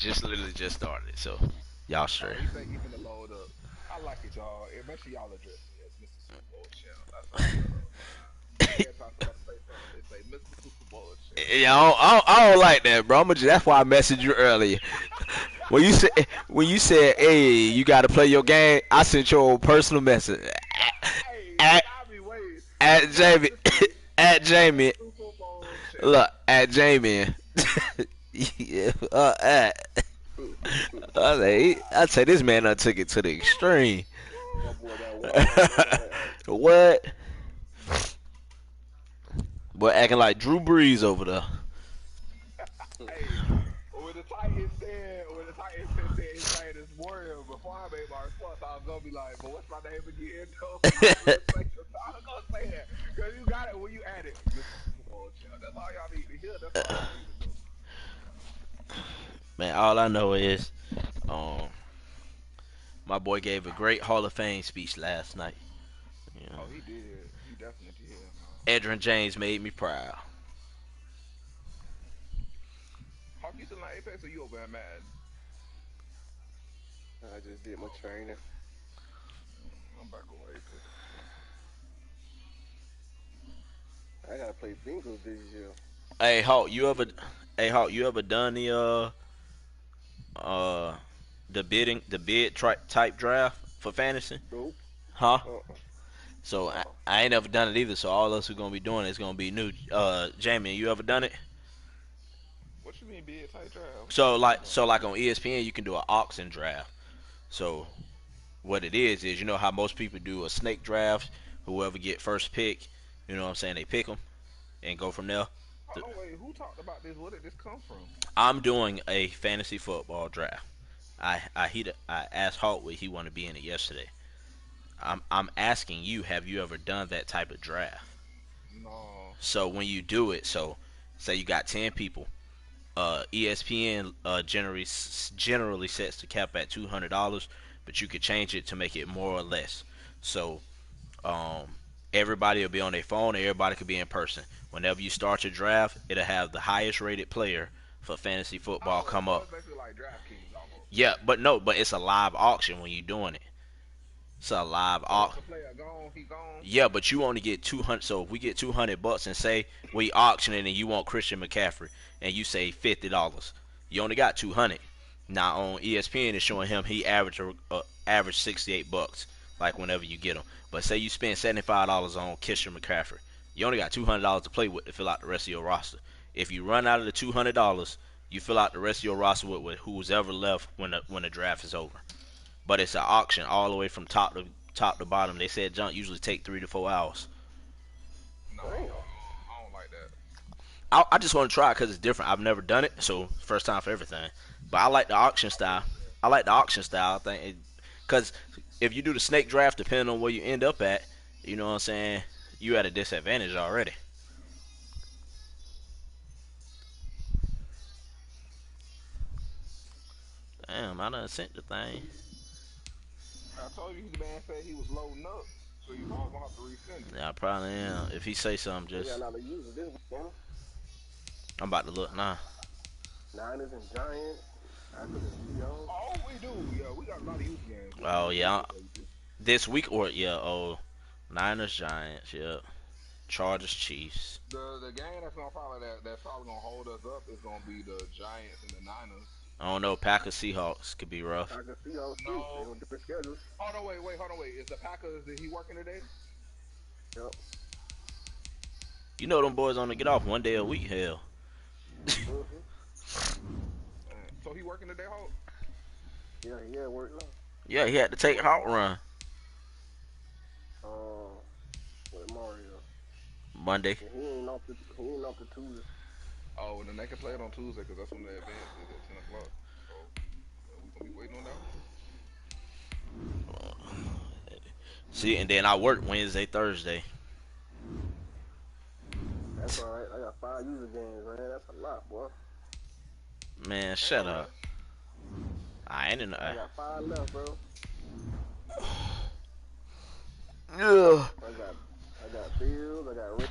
just literally just started. So y'all Oh, straight. he say he finna load up. I like it, y'all. And make sure y'all address me as Mr. Super Bowl champ. That's all, man. Every time somebody say something, they say Mr. Super Bowl champ. Yeah, I don't like that, bro. That's why I messaged you earlier. When you said, hey, you got to play your game, I sent your personal message Hey, at nigga, I be waiting. at Y'all Jamie need to say at Mr. Jamie. Super Bowl champ. Look at Jamie. Yeah, I say this man done took it to the extreme. My boy got wild, man. What? Boy, acting like Drew Brees over there. Hey, when the Titans said his name is Warrior, before I made my response, I was gonna be like, "But what's my name again?" Though I was gonna say, I was gonna say that because you got it when you add it, Mr. Super Bowl champ. That's all y'all need to hear. That's all y'all need to know. Man, all I know is, um, my boy gave a great Hall of Fame speech last night. You know, Oh, he did. He definitely did, man. Edrin James made me proud. Hawk, you still on Apex or you over at Madden? I just did my training. I'm back on Apex. I gotta play bingo this year. Hey Hawk, you ever done uh the bid type draft for fantasy? Nope. Huh? Uh-uh. So I, No. I ain't never done it either. So all of us who gonna be doing it is gonna be new. Jamie, you ever done it? What you mean bid tight draft? What you So talking like about? so like on ESPN you can do an auction draft. So what it is you know how most people do a snake draft. Whoever get first pick, you know what I'm saying, they pick them and go from there. Hold on, wait. Who talked about this? Where did this come from? I'm doing a fantasy football draft. I asked Hawk would he want to be in it yesterday. I'm asking you, have you ever done that type of draft? No. So when you do it, so say you got 10 people, ESPN generally sets the cap at $200, but you could change it to make it more or less. So um, everybody will be on their phone, and everybody could be in person. Whenever you start your draft, it'll have the highest rated player for fantasy football Oh, come so up. it's basically like DraftKings almost. Yeah, but it's a live auction when you're doing it. It's a live So once auction. a player gone, he gone. Yeah, but you only get 200. So if we get $200 and say we auction it and you want Christian McCaffrey and you say $50, you only got 200. Now on ESPN it's showing him he average $68. Like whenever you get him. But say you spend $75 on Christian McCaffrey, you only got $200 to play with to fill out the rest of your roster. If you run out of the $200, you fill out the rest of your roster with who's ever left when the draft is over. But it's an auction all the way from top to bottom. They said junk usually take 3 to 4 hours. No, Damn. I don't like that. I just want to try it because it's different. I've never done it, so first time for everything. But I like the auction I would. style. I like the auction style. I think because if you do the snake draft, depending on where you end up at, you know what I'm saying, you at a disadvantage already. Damn, I done sent the thing. I told you the man said he was loading up, so you probably gonna have to resend it. Yeah, I probably am. If he say something, We got a just lot of users this weekend. I'm about to look now. Niners and Giants, Packers and Seahawks. Oh, we do. Yeah, we got a lot of youth games Oh this yeah, week, baby. this week or yeah, oh Niners Giants, yeah, Chargers Chiefs. The game that's probably gonna hold us up is gonna be the Giants and the Niners. I don't know. Packers Seahawks could be rough. Packers, Seahawks too. They No. on different schedules. Hold on, wait. Is the Packers? Is he working today? Yep. You know them boys only get off 1 day a week. Hell, Mm-hmm. So he working today, Hulk? Yeah, yeah, work now. yeah, he had to take Hawk run Uh, with Mario. Monday. Yeah, he ain't off the Tuesday. Oh, and then they can play it on Tuesday because that's when the advance is at 10 o'clock. So we gonna be waiting on that one. See, and then I work Wednesday, Thursday. That's all right. I got 5 user games, man. That's a lot, boy. Man, Ain't shut no up. rush. I ain't in I the. got 5 left, bro. Ugh. I got Bills. I got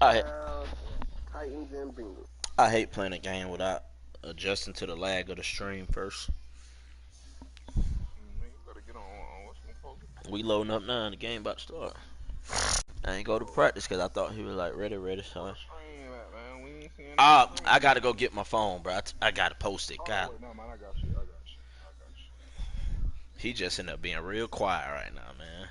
I Browns, Titans, and Bengals. I hate playing a game without adjusting to the lag of the stream first. Man, you better get on what's my focus? We loading up now and the game about to start. I ain't go to practice because I thought he was like ready, so. Stream at, man. We ain't seeing I gotta go get my phone, bro. I gotta post it. Oh, God, wait, no, man, I got you. he just ended up being real quiet right now, man.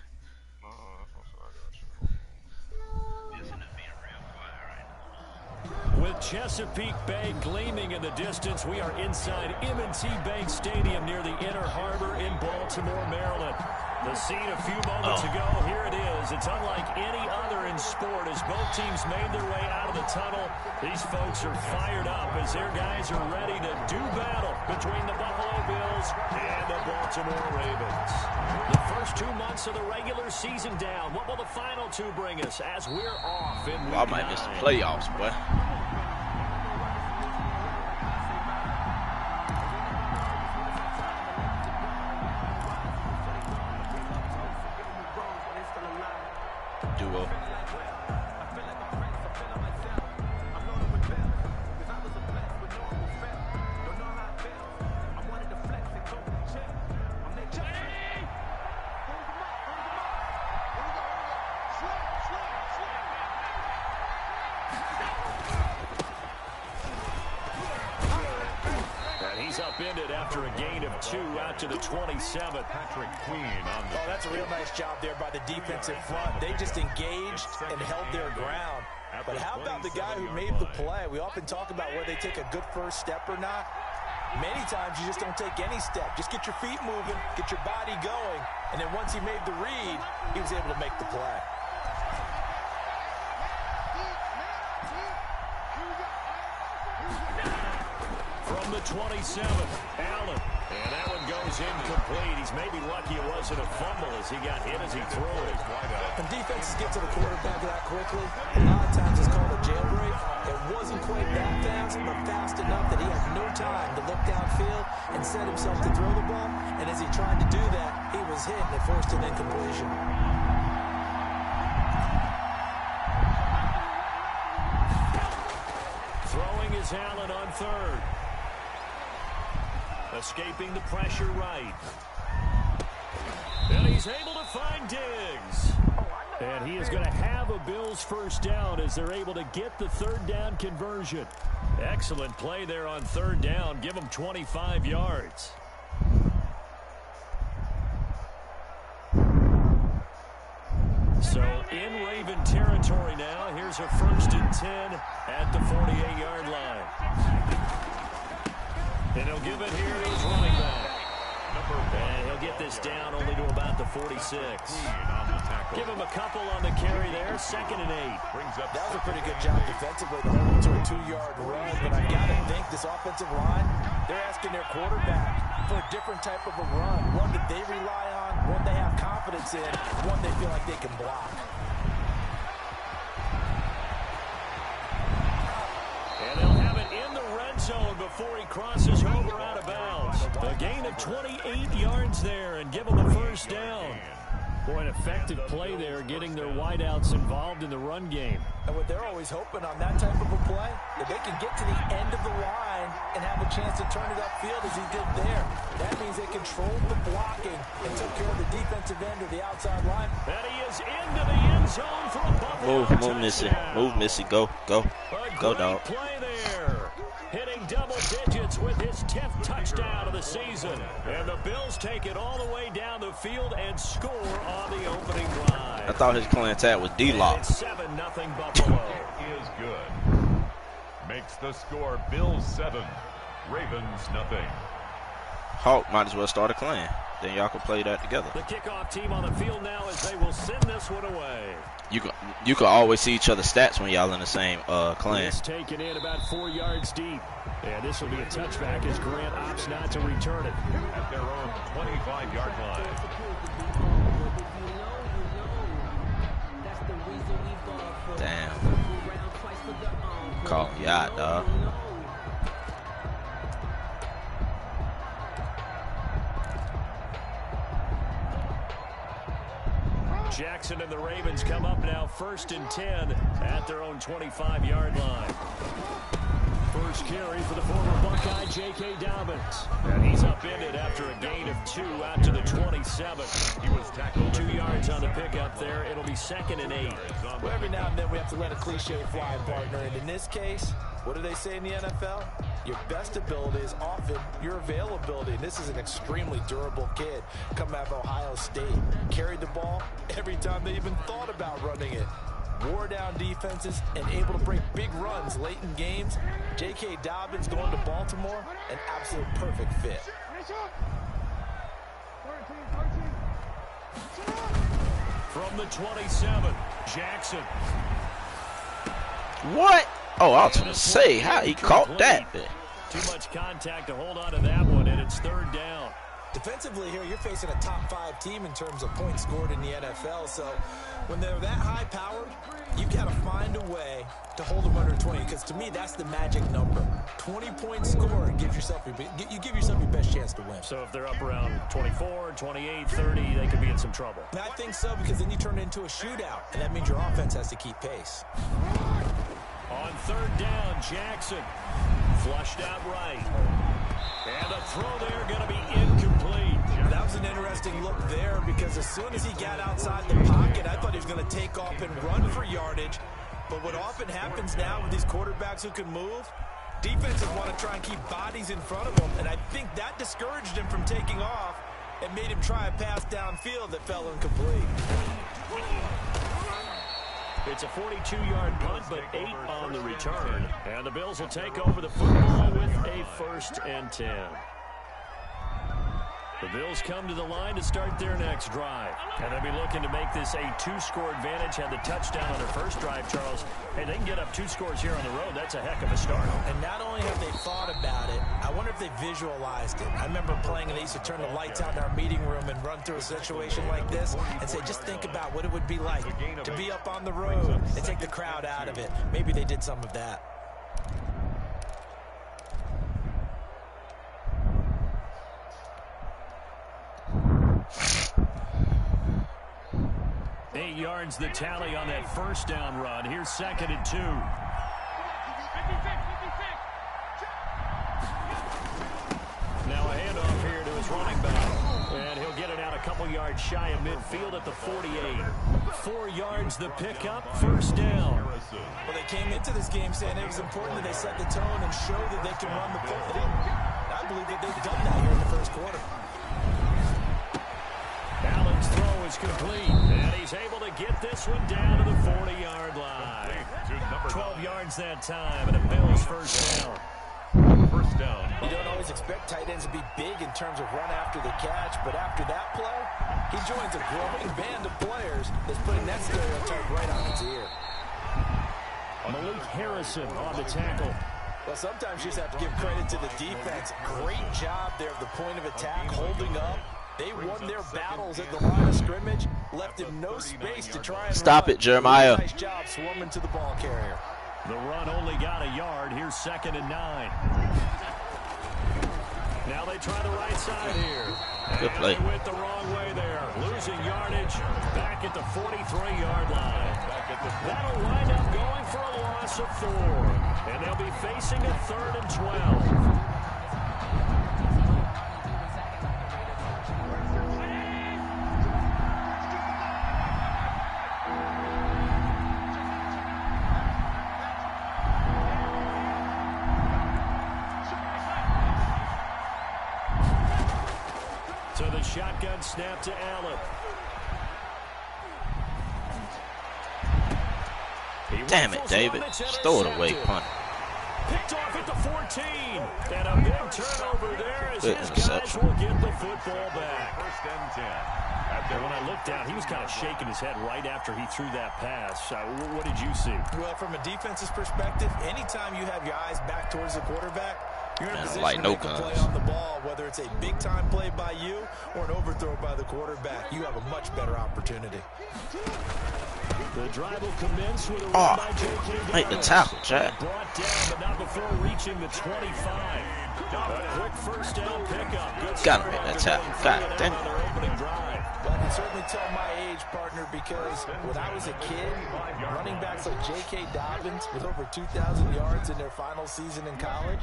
With Chesapeake Bay gleaming in the distance, we are inside M&T Bank Stadium near the Inner Harbor in Baltimore, Maryland. The scene a few moments ago, here it is. It's unlike any other in sport as both teams made their way out of the tunnel. These folks are fired up as their guys are ready to do battle between the Buffalo Bills and the Baltimore Ravens. The first 2 months of the regular season down. What will the final two bring us as we're off in week 9? I might miss the playoffs, boy. Duo. Upended after a gain of 2 out to the 27th. Patrick Queen on the that's a real nice job there by the defensive front. They just engaged and held their ground. But how about the guy who made the play? We often talk about whether they take a good first step or not. Many times you just don't take any step. Just get your feet moving, get your body going, and then once he made the read, he was able to make the play. From the 27th, Allen. And that one goes incomplete. He's maybe lucky it wasn't a fumble as he got hit as he threw it. When defenses get to the quarterback that quickly, a lot of times it's called a jailbreak. It wasn't quite that fast, but fast enough that he had no time to look downfield and set himself to throw the ball. And as he tried to do that, he was hit and it forced an incompletion. Throwing is Allen on third. Escaping the pressure right. And he's able to find Diggs. And he is going to have a Bills first down as they're able to get the third down conversion. Excellent play there on third down. Give them 25 yards. So in Raven territory now. Here's a 1st and 10 at the 48-yard line. And he'll give it here to his running back. And he'll get this down only to about the 46. Give him a couple on the carry there. 2nd and 8. That was a pretty good job defensively to hold to a 2-yard run. But I got to think this offensive line, they're asking their quarterback for a different type of a run. One that they rely on, one they have confidence in, one they feel like they can block. And they'll have it in the red zone before he crosses over out of bounds. A gain of 28 yards there and give him a first down. Boy, an effective play there, getting their wideouts involved in the run game. And what they're always hoping on that type of a play, that they can get to the end of the line and have a chance to turn it upfield as he did there. That means they controlled the blocking and took care of the defensive end or the outside line. And he is into the end zone for a Buffalo touchdown. Move, Missy. Move, Missy. Go, go. Go, dog. Play there. Hitting double digits with his 10th touchdown of the season. And the Bills take it all the way down the field and score on the opening drive. I thought his clientele was D-Lock. It's 7-0 Buffalo. It is good. Makes the score Bills 7, Ravens nothing. Hawk might as well start a clan. Then y'all can play that together. The kickoff team on the field now as they will send this one away. You can always see each other's stats when y'all in the same clan. It's taken in about 4 yards deep. And this will be a touchback as Grant opts not to return it. At their own 25-yard line. Damn. Call me out, dog. Jackson and the Ravens come up now 1st and 10 at their own 25-yard line. 1st first carry for the former Buckeye, J.K. Dobbins. And he's upended after a gain of 2 out to the 27. He was tackled 2 yards on the pickup there. It'll be 2nd and 8. Well, every now and then we have to let a cliche fly, partner. And in this case, what do they say in the NFL? Your best ability is often your availability. And this is an extremely durable kid coming out of Ohio State. Carried the ball every time they even thought about running it. Wore down defenses and able to break big runs late in games. J.K. Dobbins going to Baltimore, an absolute perfect fit. From the 27, Jackson. What? Oh, I was going to say, how he caught that bit. Too much contact to hold on to that one, and it's 3rd down. Defensively here, you're facing a top 5 team in terms of points scored in the NFL. So when they're that high-powered, you've got to find a way to hold them under 20. Because to me, that's the magic number. 20-point score gives yourself you give yourself your best chance to win. So if they're up around 24, 28, 30, they could be in some trouble. And I think so, because then you turn it into a shootout, and that means your offense has to keep pace. On 3rd down, Jackson flushed out right. And a throw there going to be incomplete. That was an interesting look there, because as soon as he got outside the pocket, I thought he was going to take off and run for yardage. But what often happens now with these quarterbacks who can move, defenses want to try and keep bodies in front of them. And I think that discouraged him from taking off and made him try a pass downfield that fell incomplete. It's a 42-yard punt, but 8 on the return. And the Bills will take over the football with a 1st and 10. The Bills come to the line to start their next drive. And they'll be looking to make this a 2-score advantage. Had the touchdown on their first drive, Charles. Hey, they can get up 2 scores here on the road. That's a heck of a start. And not only have they thought about it, I wonder if they visualized it. I remember playing, and they used to turn the lights out in our meeting room and run through a situation like this and say, just think about what it would be like to be up on the road and take the crowd out of it. Maybe they did some of that. Yards the tally on that 1st down run. Here's 2nd and 2. Now a handoff here to his running back. And he'll get it out a couple yards shy of midfield at the 48. 4 yards the pickup, 1st down. Well, they came into this game saying it was important that they set the tone and show that they can run the football. I believe that they've done that here in the 1st quarter. Allen's throw is complete, and he's able to get this one down to the 40-yard line. 12 yards that time, and a Bills 1st down. 1st down. You don't always expect tight ends to be big in terms of run after the catch, but after that play, he joins a growing band of players that's putting that stereotype right on its ear. Malik Harrison on the tackle. Well, sometimes you just have to give credit to the defense. Great job there at the point of attack, holding up. They won their battles at the line of scrimmage, left him no space to try and Stop run. it, Jeremiah. Nice job swarming to the ball carrier. The run only got a yard. Here's 2nd and 9. Now they try the right side here. Good play. And they went the wrong way there. Losing yardage back at the 43-yard line. That'll wind up going for a loss of 4. And they'll be facing a 3rd and 12. So the shotgun snap to Allen. Damn it, David. Just throw it away, punt. Picked off at the 14. And a big turnover there as his guys will get the football back. 1st and 10. And when I looked down, he was kind of shaking his head right after he threw that pass. What did you see? Well, from a defense's perspective, anytime you have your eyes back towards the quarterback, you're in a position to make a play on the ball, whether it's a big-time play by you or an overthrow by the quarterback. You have a much better opportunity. The drive will commence with a run by J.K. Make the tackle, Jack. Brought down, but not before reaching the 25. A quick 1st down pickup. Good Gotta make that tackle. God damn it. Opening drive. But can certainly tell my age, partner, because when I was a kid, running backs like J.K. Dobbins with over 2,000 yards in their final season in college,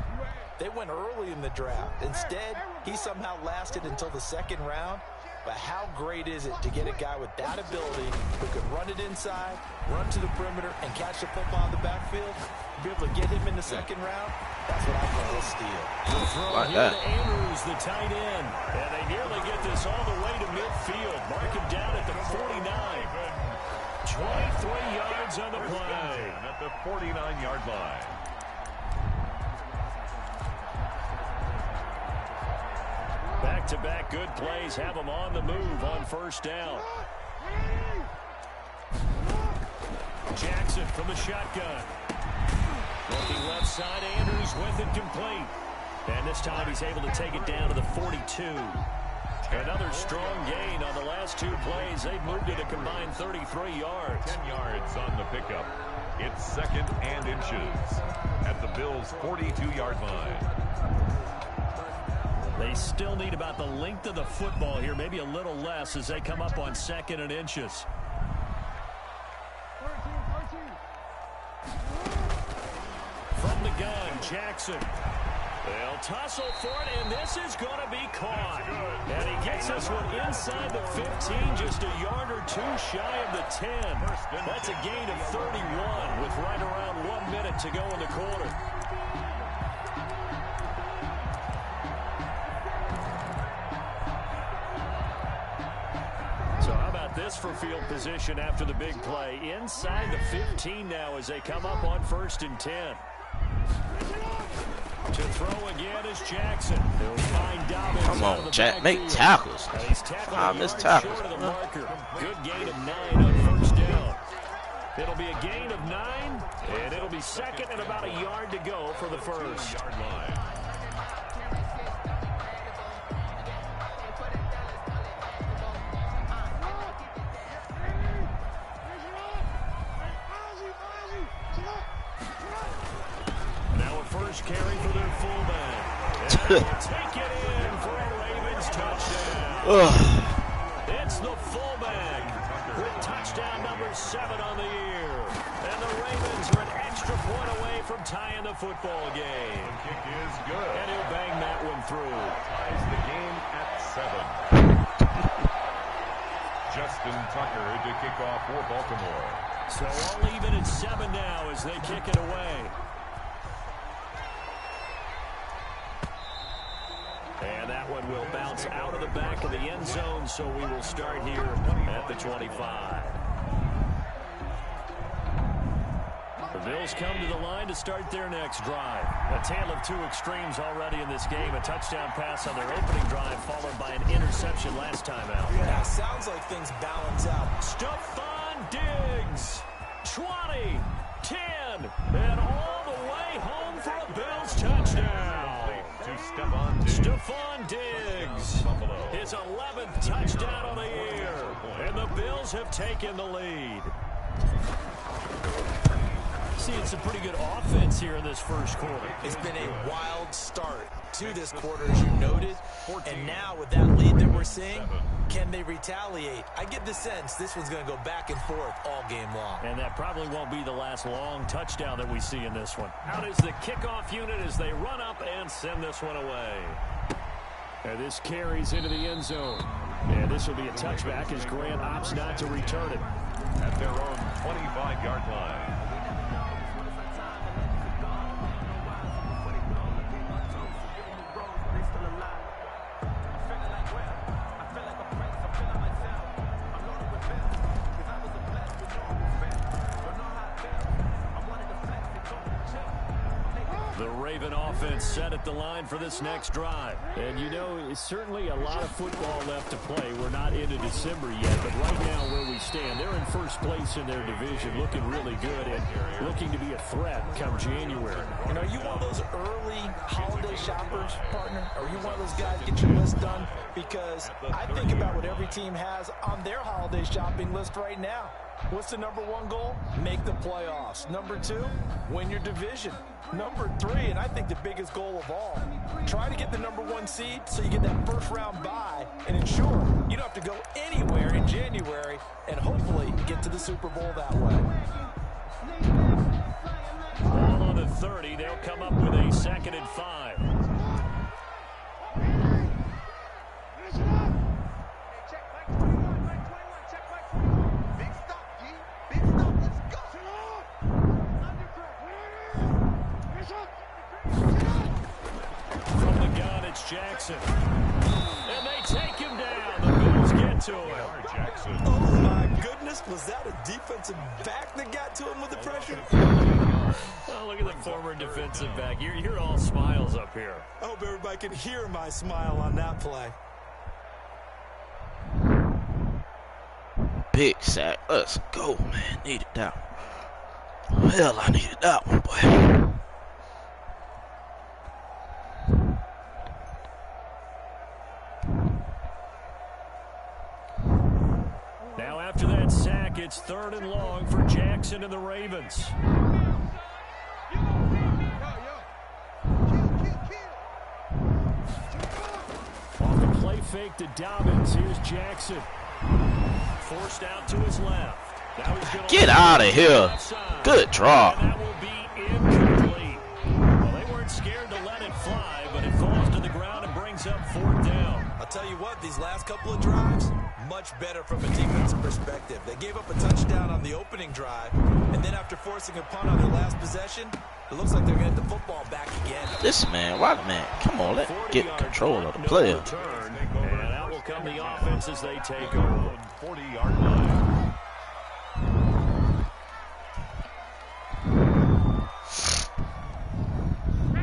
they went early in the draft. Instead, he somehow lasted until the second round. But how great is it to get a guy with that ability who can run it inside, run to the perimeter, and catch the football in the backfield? Be able to get him in the second round? That's what I call a steal. The throw Like here that. to Andrews, the tight end. And they nearly get this all the way to midfield. Mark him down at the 49. 23 yards on the play. At the 49-yard line. Back-to-back good plays have them on the move on first down. Jackson from the shotgun. Looking left side, Andrews with it complete. And this time he's able to take it down to the 42. Another strong gain on the last two plays. They've moved it a combined 33 yards. 10 yards on the pickup. It's second and inches at the Bills' 42-yard line. They still need about the length of the football here, maybe a little less as they come up on second and inches. From the gun, Jackson. They'll tussle for it, and this is going to be caught. And he gets this one inside the 15, just a yard or two shy of the 10. That's a gain of 31 with right around 1 minute to go in the quarter. So how about this for field position after the big play? Inside the 15 now as they come up on 1st and 10. To throw again is Jackson. He'll find Dobbins. Come on, Jack. Make tackles. I miss tackles. Short of the marker. Good gain of 9 on first down. It'll be a gain of 9, and it'll be second and about a yard to go for the first. Yard line. Now a first carry for their fullback. And they'll take it in for a Ravens touchdown. It's the fullback with touchdown number 7 on the year. And the Ravens are an extra point away from tying the football game. The kick is good. And he'll bang that one through. Ties the game at 7. Justin Tucker to kick off for Baltimore. So all even at 7 now as they kick it away. And that one will bounce out of the back of the end zone, so we will start here at the 25. The Bills come to the line to start their next drive. A tale of two extremes already in this game. A touchdown pass on their opening drive, followed by an interception last time out. Yeah, sounds like things balance out. Stephon Diggs, 20, 10, and all the way home for a Bills touchdown. To Stephon Diggs. Stephon Diggs, his 11th touchdown of the year, and the Bills have taken the lead. Seeing some pretty good offense here in this first quarter. It's been a wild start to this quarter, as you noted. And now with that lead that we're seeing, can they retaliate? I get the sense this one's going to go back and forth all game long. And that probably won't be the last long touchdown that we see in this one. Out is the kickoff unit as they run up and send this one away. And this carries into the end zone. And this will be a touchback as Grant opts not to return it. At their own 25-yard line. The Raven offense set at the line for this next drive. And you know, it's certainly a lot of football left to play. We're not into December yet, but right now where we stand, they're in first place in their division, looking really good and looking to be a threat come January. And are you one of those early holiday shoppers, partner? Are you one of those guys get your list done? Because I think about what every team has on their holiday shopping list right now. What's the number one goal? Make the playoffs. Number 2, win your division. Number 3, and I think the biggest goal of all, try to get the number 1 seed so you get that first round bye and ensure you don't have to go anywhere in January and hopefully get to the Super Bowl that way. Ball on the 30. They'll come up with a 2nd and 5. Jackson. And they take him down. The Bills get to him. Jackson. Oh, my goodness. Was that a defensive back that got to him with the pressure? Oh, look at the former defensive back. You're all smiles up here. I hope everybody can hear my smile on that play. Big sack. Let's go, man. Needed that one. Hell, I needed that one, boy. After that sack, it's 3rd and long for Jackson and the Ravens. Off the play fake to Dobbins. Here's Jackson. Forced out to his left. Now he's gonna get out of here. Good draw. And that will be incomplete. Well, they weren't scared to let it fly, but it falls to the ground and brings up 4th down. I'll tell you what, these last couple of drives, much better from a defensive perspective. They gave up a touchdown on the opening drive, and then after forcing a punt on their last possession, it looks like they're going to get the football back again. This man, why man? Come on, let's get control of the player. And out will come the offense as they take over. 40-yard line.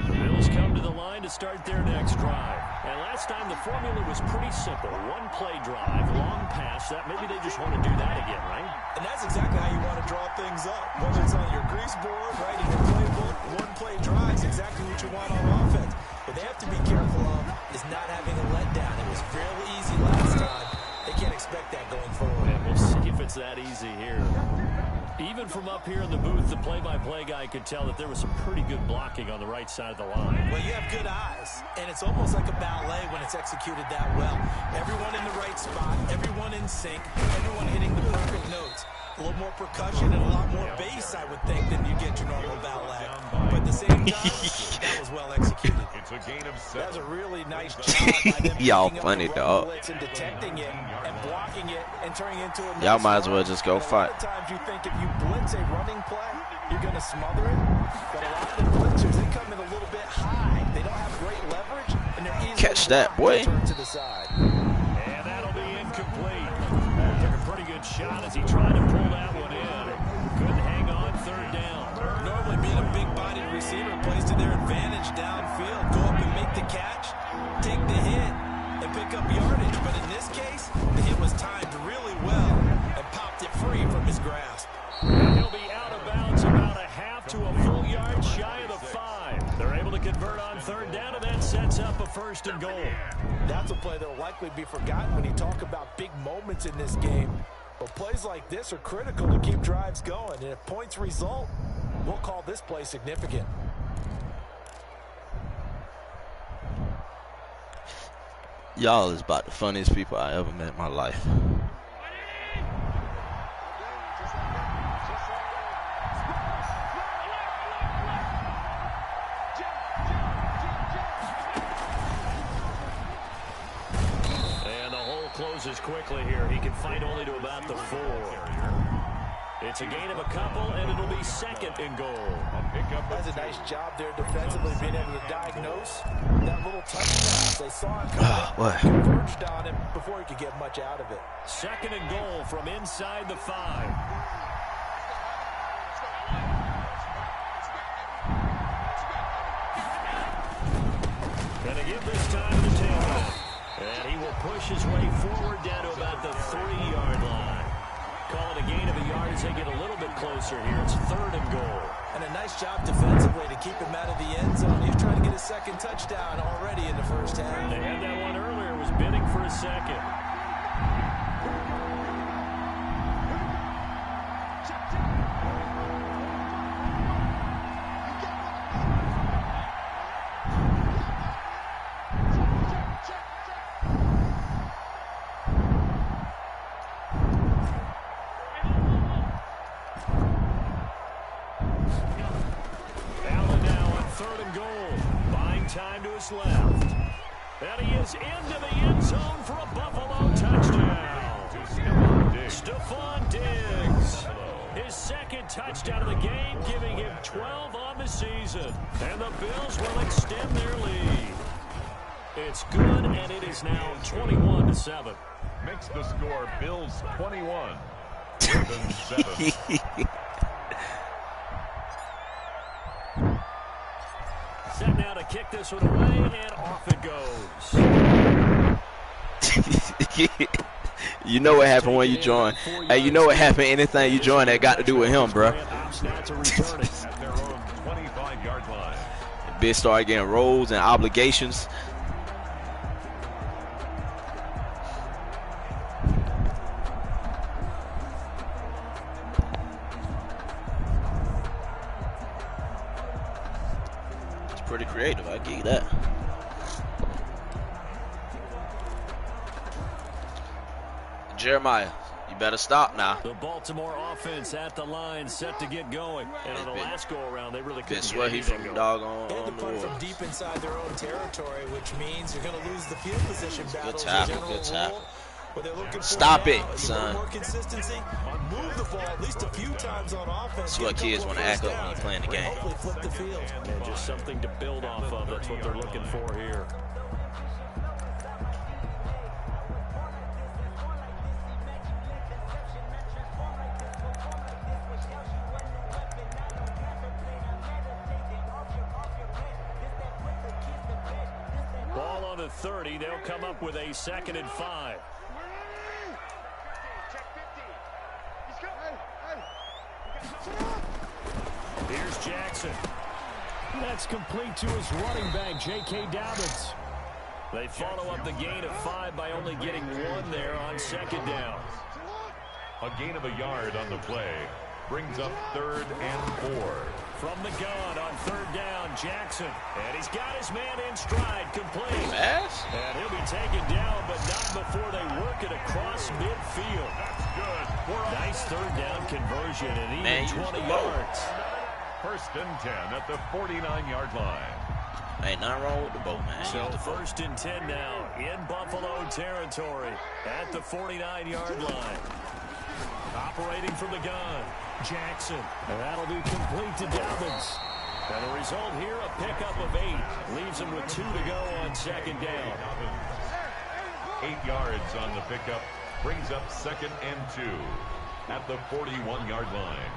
The Bills come to the line to start their next drive. And last time the formula was pretty simple. 1 play drive, long pass. That maybe they just want to do that again, right? And that's exactly how you want to draw things up. Whether it's on your grease board, writing your playbook, 1 play drive is exactly what you want on offense. What they have to be careful of is not having a letdown. It was fairly easy last time. They can't expect that going forward. And we'll see if it's that easy here. Even from up here in the booth, the play-by-play guy could tell that there was some pretty good blocking on the right side of the line. Well, you have good eyes, and it's almost like a ballet when it's executed that well. Everyone in the right spot, everyone in sync, everyone hitting the perfect notes. A little more percussion and a lot more bass, I would think, than you get your normal ballet. But at the same time, that was well executed. It's a gain of 7. That was a really nice job by them. Y'all funny, dog. And detecting it and blocking it and turning it into a Y'all might as well just go fight. A lot of times you think if you blitz a running play, you're going to smother it. But a lot of the blitzers, they come in a little bit high. They don't have great leverage, and they're easy catch that, boy. Turn to the side. And that'll be incomplete. Took a pretty good shot as he tried to pull that one in. Couldn't hang on 3rd down. Normally being a big-bodied receiver plays to their advantage downfield. Go up and make the catch, take the hit, and pick up yardage. But in this case, the hit was timed really well and popped it free from his grasp. And he'll be out of bounds about a half to a full yard shy of the 5. They're able to convert on 3rd down, and that sets up a 1st and goal. That's a play that will likely be forgotten when you talk about big moments in this game. But plays like this are critical to keep drives going. And if points result, we'll call this play significant. Y'all is about the funniest people I ever met in my life. Closes quickly here. He can fight only to about the 4. It's a gain of a couple, and it'll be 2nd and goal. That's a nice job there defensively, being able to diagnose that little touchdown. They saw him coming, converged on him before he could get much out of it. 2nd and goal from inside the 5. Gonna give this time to the tailback. And he will push his way forward down to about the 3-yard line. Call it a gain of a yard as they get a little bit closer here. It's 3rd and goal. And a nice job defensively to keep him out of the end zone. He's trying to get his 2nd touchdown already in the 1st half. They had that one earlier. Was bidding for a 2nd. seconds left. And he is into the end zone for a Buffalo touchdown. Stephon Diggs. His second touchdown of the game, giving him 12 on the season. And the Bills will extend their lead. It's good, and it is now 21-7. Makes the score Bills 21, Ravens 7. Set now to kick this one away, and off it goes. You know what happened when you join. Hey, you know what happened anything you join that got to do with him, bro. At their own 25-yard line. Bitch started getting roles and obligations. It's pretty creative, I give you that. Jeremiah, you better stop now. The Baltimore offense at the line, set to get going. And on the last go-around, they really couldn't get anything going. They had to punt from deep inside their own territory, which means you're going to lose the field position battles. Good tackle. Stop it, son. More consistency, move the ball at least a few times on offense. That's what kids want to act up when you're playing the game. Hopefully flip the field. And just something to build off of. That's what they're looking for here. Ball on the 30. They'll come up with a 2nd and 5. Here's Jackson. That's complete to his running back, J.K. Dobbins. They follow up the gain of 5 by only getting 1 there on 2nd down. A gain of a yard on the play brings up 3rd and 4. From the gun on 3rd down, Jackson. And he's got his man in stride, complete. Pass? And he'll be taken down, but not before they work it across midfield. That's good. Nice 3rd down conversion and even 20 yards. 1st and 10 at the 49-yard line. Ain't nothing wrong with the boat, man. So 1st and 10 now in Buffalo territory at the 49-yard line. Operating from the gun, Jackson. And that'll be complete to Dobbins. And the result here, a pickup of 8. Leaves him with 2 to go on 2nd down. 8 yards on the pickup brings up 2nd and 2 at the 41-yard line.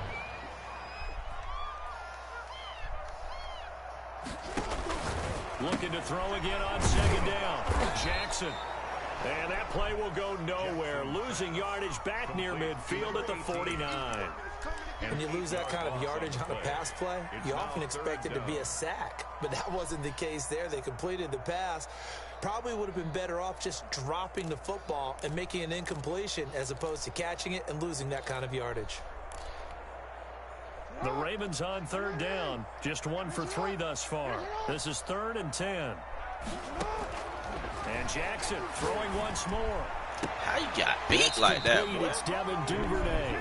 Looking to throw again on 2nd down. Jackson. And that play will go nowhere. Losing yardage back near midfield at the 49. When you lose that kind of yardage on a pass play, you often expect it to be a sack. But that wasn't the case there. They completed the pass. Probably would have been better off just dropping the football and making an incompletion as opposed to catching it and losing that kind of yardage. The Ravens on 3rd down. Just 1 for 3 thus far. This is 3rd and 10. And Jackson throwing once more. How you got beat like that, boy? It's Devin Duvernay.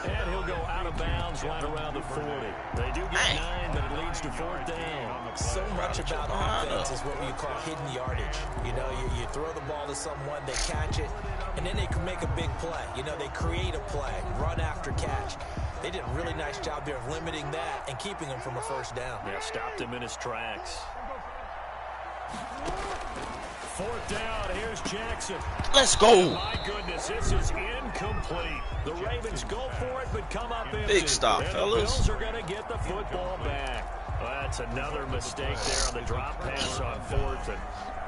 And he'll go out of bounds right around the 40. They do get 9, but it leads to 4th down. So much about offense is what you call hidden yardage. You know, you throw the ball to someone, they catch it, and then they can make a big play. You know, they create a play, run after catch. They did a really nice job there of limiting that and keeping him from a 1st down. Yeah, stopped him in his tracks. 4th down, here's Jackson. Let's go. My goodness, this is incomplete. The Ravens go for it, but come up empty. Big stop, and fellas. The Bills are going to get the football back. Well, that's another mistake there on the drop pass on 4th, and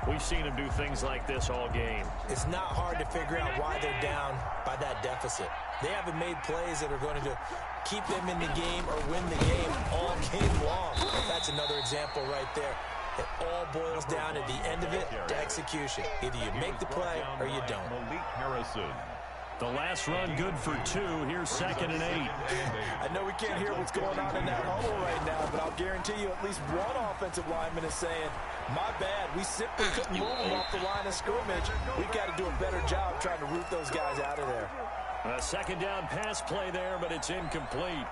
we've seen him do things like this all game. It's not hard to figure out why they're down by that deficit. They haven't made plays that are going to keep them in the game or win the game all game long. That's another example right there. It all boils down at the end of it to execution. Either you make the play or you don't. Malik Harrison. The last run good for 2. Here's 2nd and 8. I know we can't hear what's going on in that huddle right now, but I'll guarantee you at least one offensive lineman is saying, my bad, we simply couldn't move them off the line of scrimmage. We've got to do a better job trying to root those guys out of there. A 2nd down pass play there, but it's incomplete.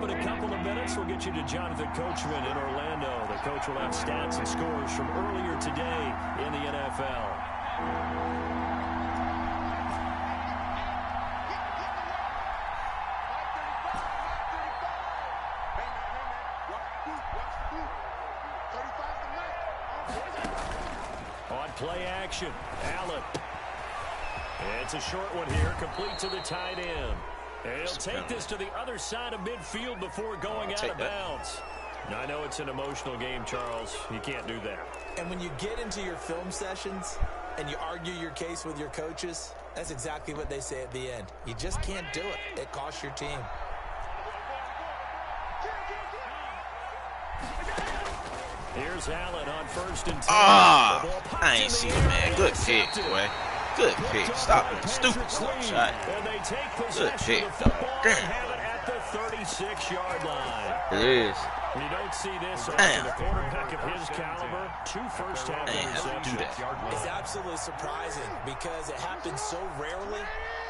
up in a couple of minutes. We'll get you to Jonathan Coachman in Orlando. The coach will have stats and scores from earlier today in the NFL. On play action, Allen. It's a short one here, complete to the tight end. And he'll take this to the other side of midfield before going out of bounds. Now, I know it's an emotional game, Charles. You can't do that. And when you get into your film sessions and you argue your case with your coaches, that's exactly what they say at the end. You just can't do it. It costs your team. Here's Allen on 1st and 10. I ain't see it, man. Good pick, boy. Good pick. Stop being stupid. Shot. Good pick, dog. Damn. At the 36-yard line. It is. You don't see this often. A quarterback of his caliber, 2 first-half interceptions. It's absolutely surprising because it happens so rarely.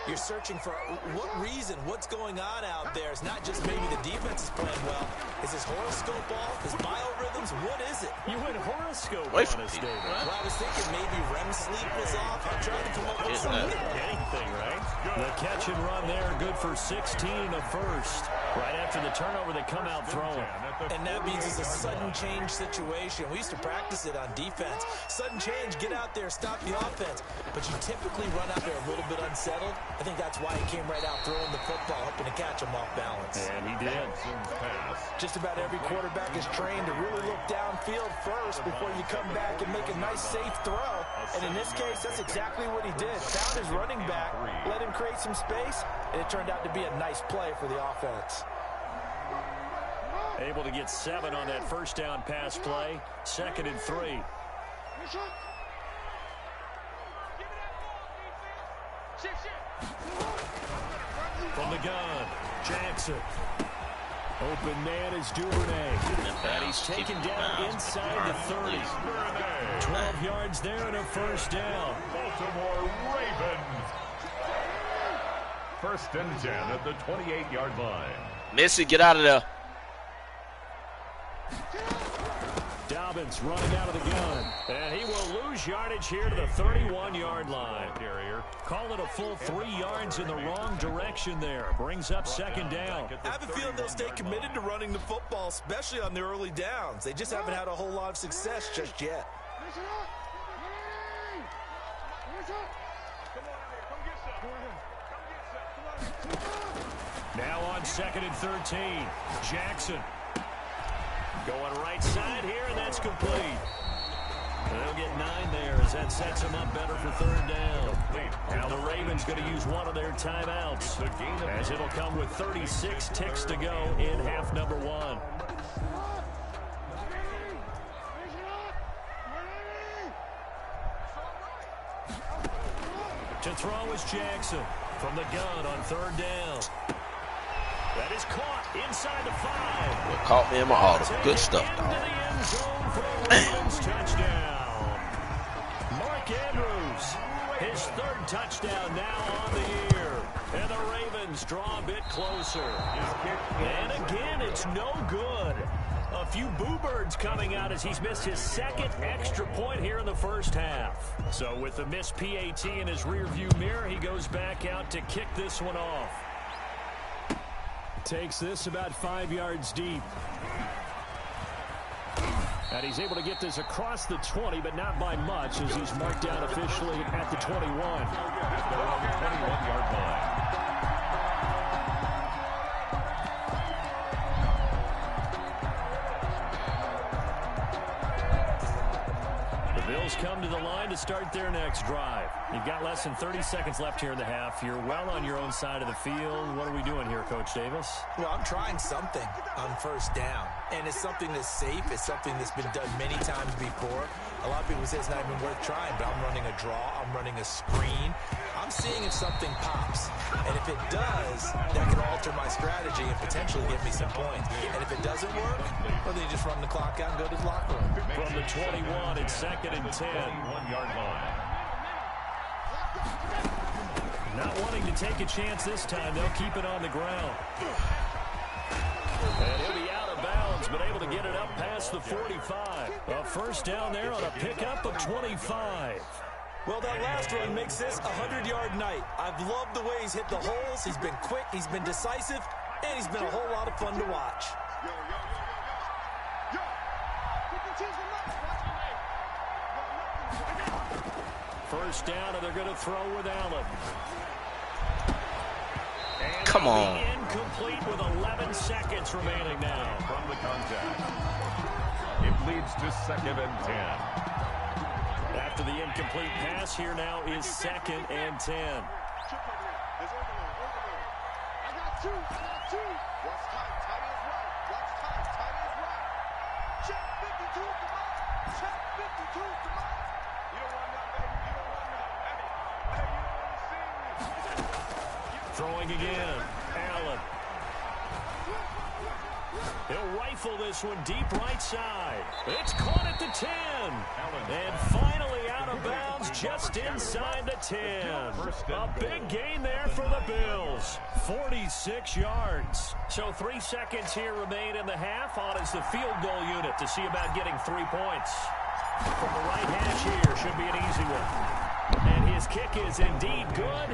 You're searching for what reason, what's going on out there. It's not just maybe the defense is playing well. Is his horoscope off? His biorhythms? What is it? You went horoscope on us, David. Well, I was thinking maybe REM sleep was off. I'm trying to come up with something. Anything, right? The catch and run there, good for 16 of first. Right after the turnover, they come out throwing. And that means it's a sudden change situation. We used to practice it on defense. Sudden change, get out there, stop the offense. But you typically run out there a little bit unsettled. I think that's why he came right out throwing the football, hoping to catch him off balance. And he did. Just about every quarterback is trained to really look downfield first before you come back and make a nice, safe throw. And in this case, that's exactly what he did. Found his running back, let him create some space, and it turned out to be a nice play for the offense. Able to get 7 on that first down pass play. 2nd and 3. From the gun, Jackson. Open man is Duvernay. And he's taken down inside the 30. 12 yards there and a first down. Baltimore Ravens. 1st and 10 at the 28-yard line. Missy, get out of there. Dobbins running out of the gun. And he will lose yardage here to the 31-yard line. Call it a full 3 yards in the wrong direction there. Brings up 2nd down. I have a feeling they'll stay committed to running the football, especially on the early downs. They just haven't had a whole lot of success just yet. Now on 2nd and 13. Jackson. Going right side here, and that's complete. They'll get 9 there as that sets them up better for 3rd down. Now the Ravens going to use one of their timeouts as it'll come with 36 ticks to go in half number 1. To throw is Jackson from the gun on 3rd down. That is caught inside the 5. Well, caught me in my auto. Good stuff, dog. Touchdown. Mark Andrews, his 3rd touchdown now on the year. And the Ravens draw a bit closer. And again, it's no good. A few boo birds coming out as he's missed his 2nd extra point here in the first half. So with the missed PAT in his rearview mirror, he goes back out to kick this one off. Takes this about 5 yards deep. And he's able to get this across the 20, but not by much as he's marked down officially at the 21. At the 21-yard line. Bills come to the line to start their next drive. You've got less than 30 seconds left here in the half. You're well on your own side of the field. What are we doing here, Coach Davis? Well, I'm trying something on 1st down. And it's something that's safe. It's something that's been done many times before. A lot of people say it's not even worth trying, but I'm running a draw. I'm running a screen. I'm seeing if something pops. And if it does, that can alter my strategy and potentially get me some points. And if it doesn't work, well, then you just run the clock out and go to the locker room. From the 21, it's 2nd and 10. 21-yard line. Not wanting to take a chance this time, they'll keep it on the ground. And he'll be out of bounds, but able to get it up past the 45. A first down there on a pickup of 25. Well, that last run makes this a 100-yard night. I've loved the way he's hit the holes. He's been quick, he's been decisive, and he's been a whole lot of fun to watch. First down, and they're going to throw with Allen. And come on. Incomplete with 11 seconds remaining now. From the contact. It leads to 2nd and 10. After the incomplete pass, here now is 2nd and 10. I got two. What's tight? Tight is right. What's tight? Tight is right. Check 52, come on. Check 52, come on. You don't want that, baby. You don't want that. Hey, you don't want to see me. Throwing again. Allen. He'll rifle this one deep right side. It's caught at the 10. And finally out of bounds just inside the 10. A big gain there for the Bills. 46 yards. So 3 seconds here remain in the half. On is the field goal unit to see about getting 3 points. From the right hash here should be an easy one. And his kick is indeed good.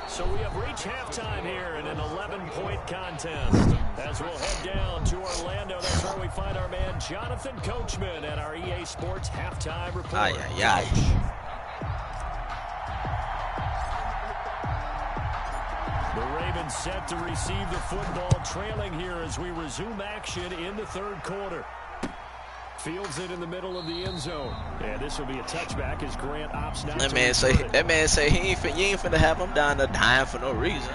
So we have reached halftime here in an 11-point contest. As we'll head down to Orlando, that's where we find our man Jonathan Coachman at our EA Sports Halftime Report. Ay, ay, ay. The Ravens set to receive the football, trailing here as we resume action in the third quarter. Fields it in the middle of the end zone. And this will be a touchback as Grant opts not That man say you ain't finna have him down there dying for no reason.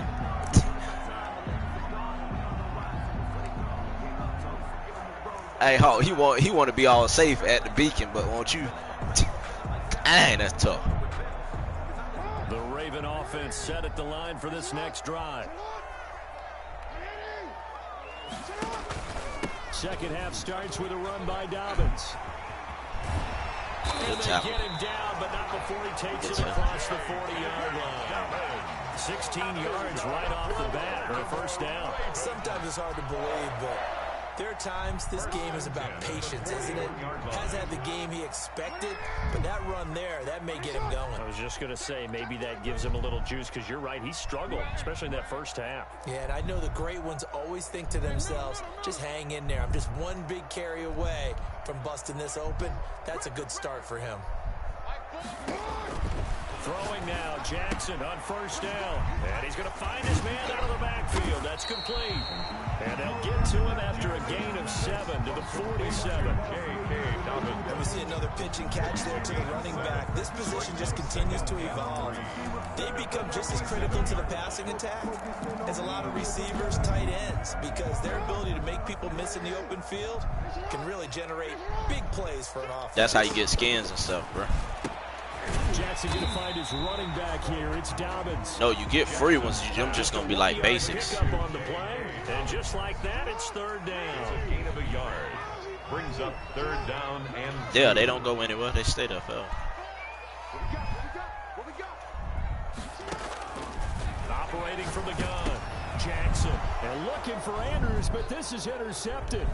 Hey, Hawk, he want to be all safe at the beacon, but won't you? Dang, that's tough. The Raven offense set at the line for this next drive. Second half starts with a run by Dobbins. And they get him down, but not before he takes it across the 40-yard line. 16 yards right off the bat for a first down. Sometimes it's hard to believe, but there are times this game is about patience, isn't it? Hasn't had the game he expected, but that run there, that may get him going. I was just going to say, maybe that gives him a little juice, because you're right, he struggled, especially in that first half. Yeah, and I know the great ones always think to themselves, just hang in there. I'm just one big carry away from busting this open. That's a good start for him. Throwing now, Jackson on first down. And he's going to find his man out of the backfield. That's complete. And they'll get to him after a gain of 7 to the 47. And we see another pitch and catch there to the running back. This position just continues to evolve. They become just as critical to the passing attack as a lot of receivers, tight ends, because their ability to make people miss in the open field can really generate big plays for an offense. That's how you get skins and stuff, bro. Jackson going to find his running back here. It's Dobbins. No, you get free ones. Them just going to be like basics. Pick up on the play, and just like that, it's third down. Gain of a yard. Brings up third down and... Yeah, they don't go anywhere. They stay there, fella. Operating from the gun, Jackson. And looking for Andrews, but this is intercepted.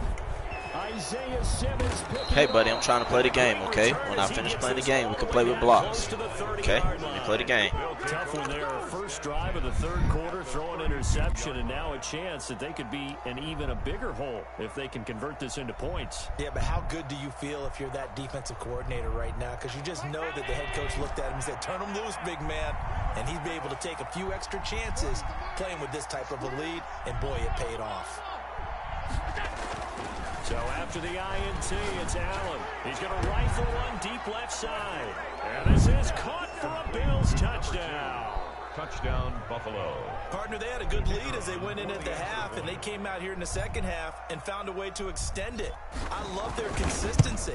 Isaiah Simmons. Hey, buddy, I'm trying to play the game, okay? When I finish playing the game, we can play with blocks. Okay? Let me play the game. Tough one there. First drive of the third quarter, throwing interception, and now a chance that they could be in even a bigger hole if they can convert this into points. Yeah, but how good do you feel if you're that defensive coordinator right now? Because you just know that the head coach looked at him and said, turn him loose, big man. And he'd be able to take a few extra chances playing with this type of a lead, and boy, it paid off. So after the INT, it's Allen. He's going to rifle one deep left side. And this is caught for a Bills touchdown. Touchdown, Buffalo. Partner, they had a good lead as they went in at the half, and they came out here in the second half and found a way to extend it. I love their consistency.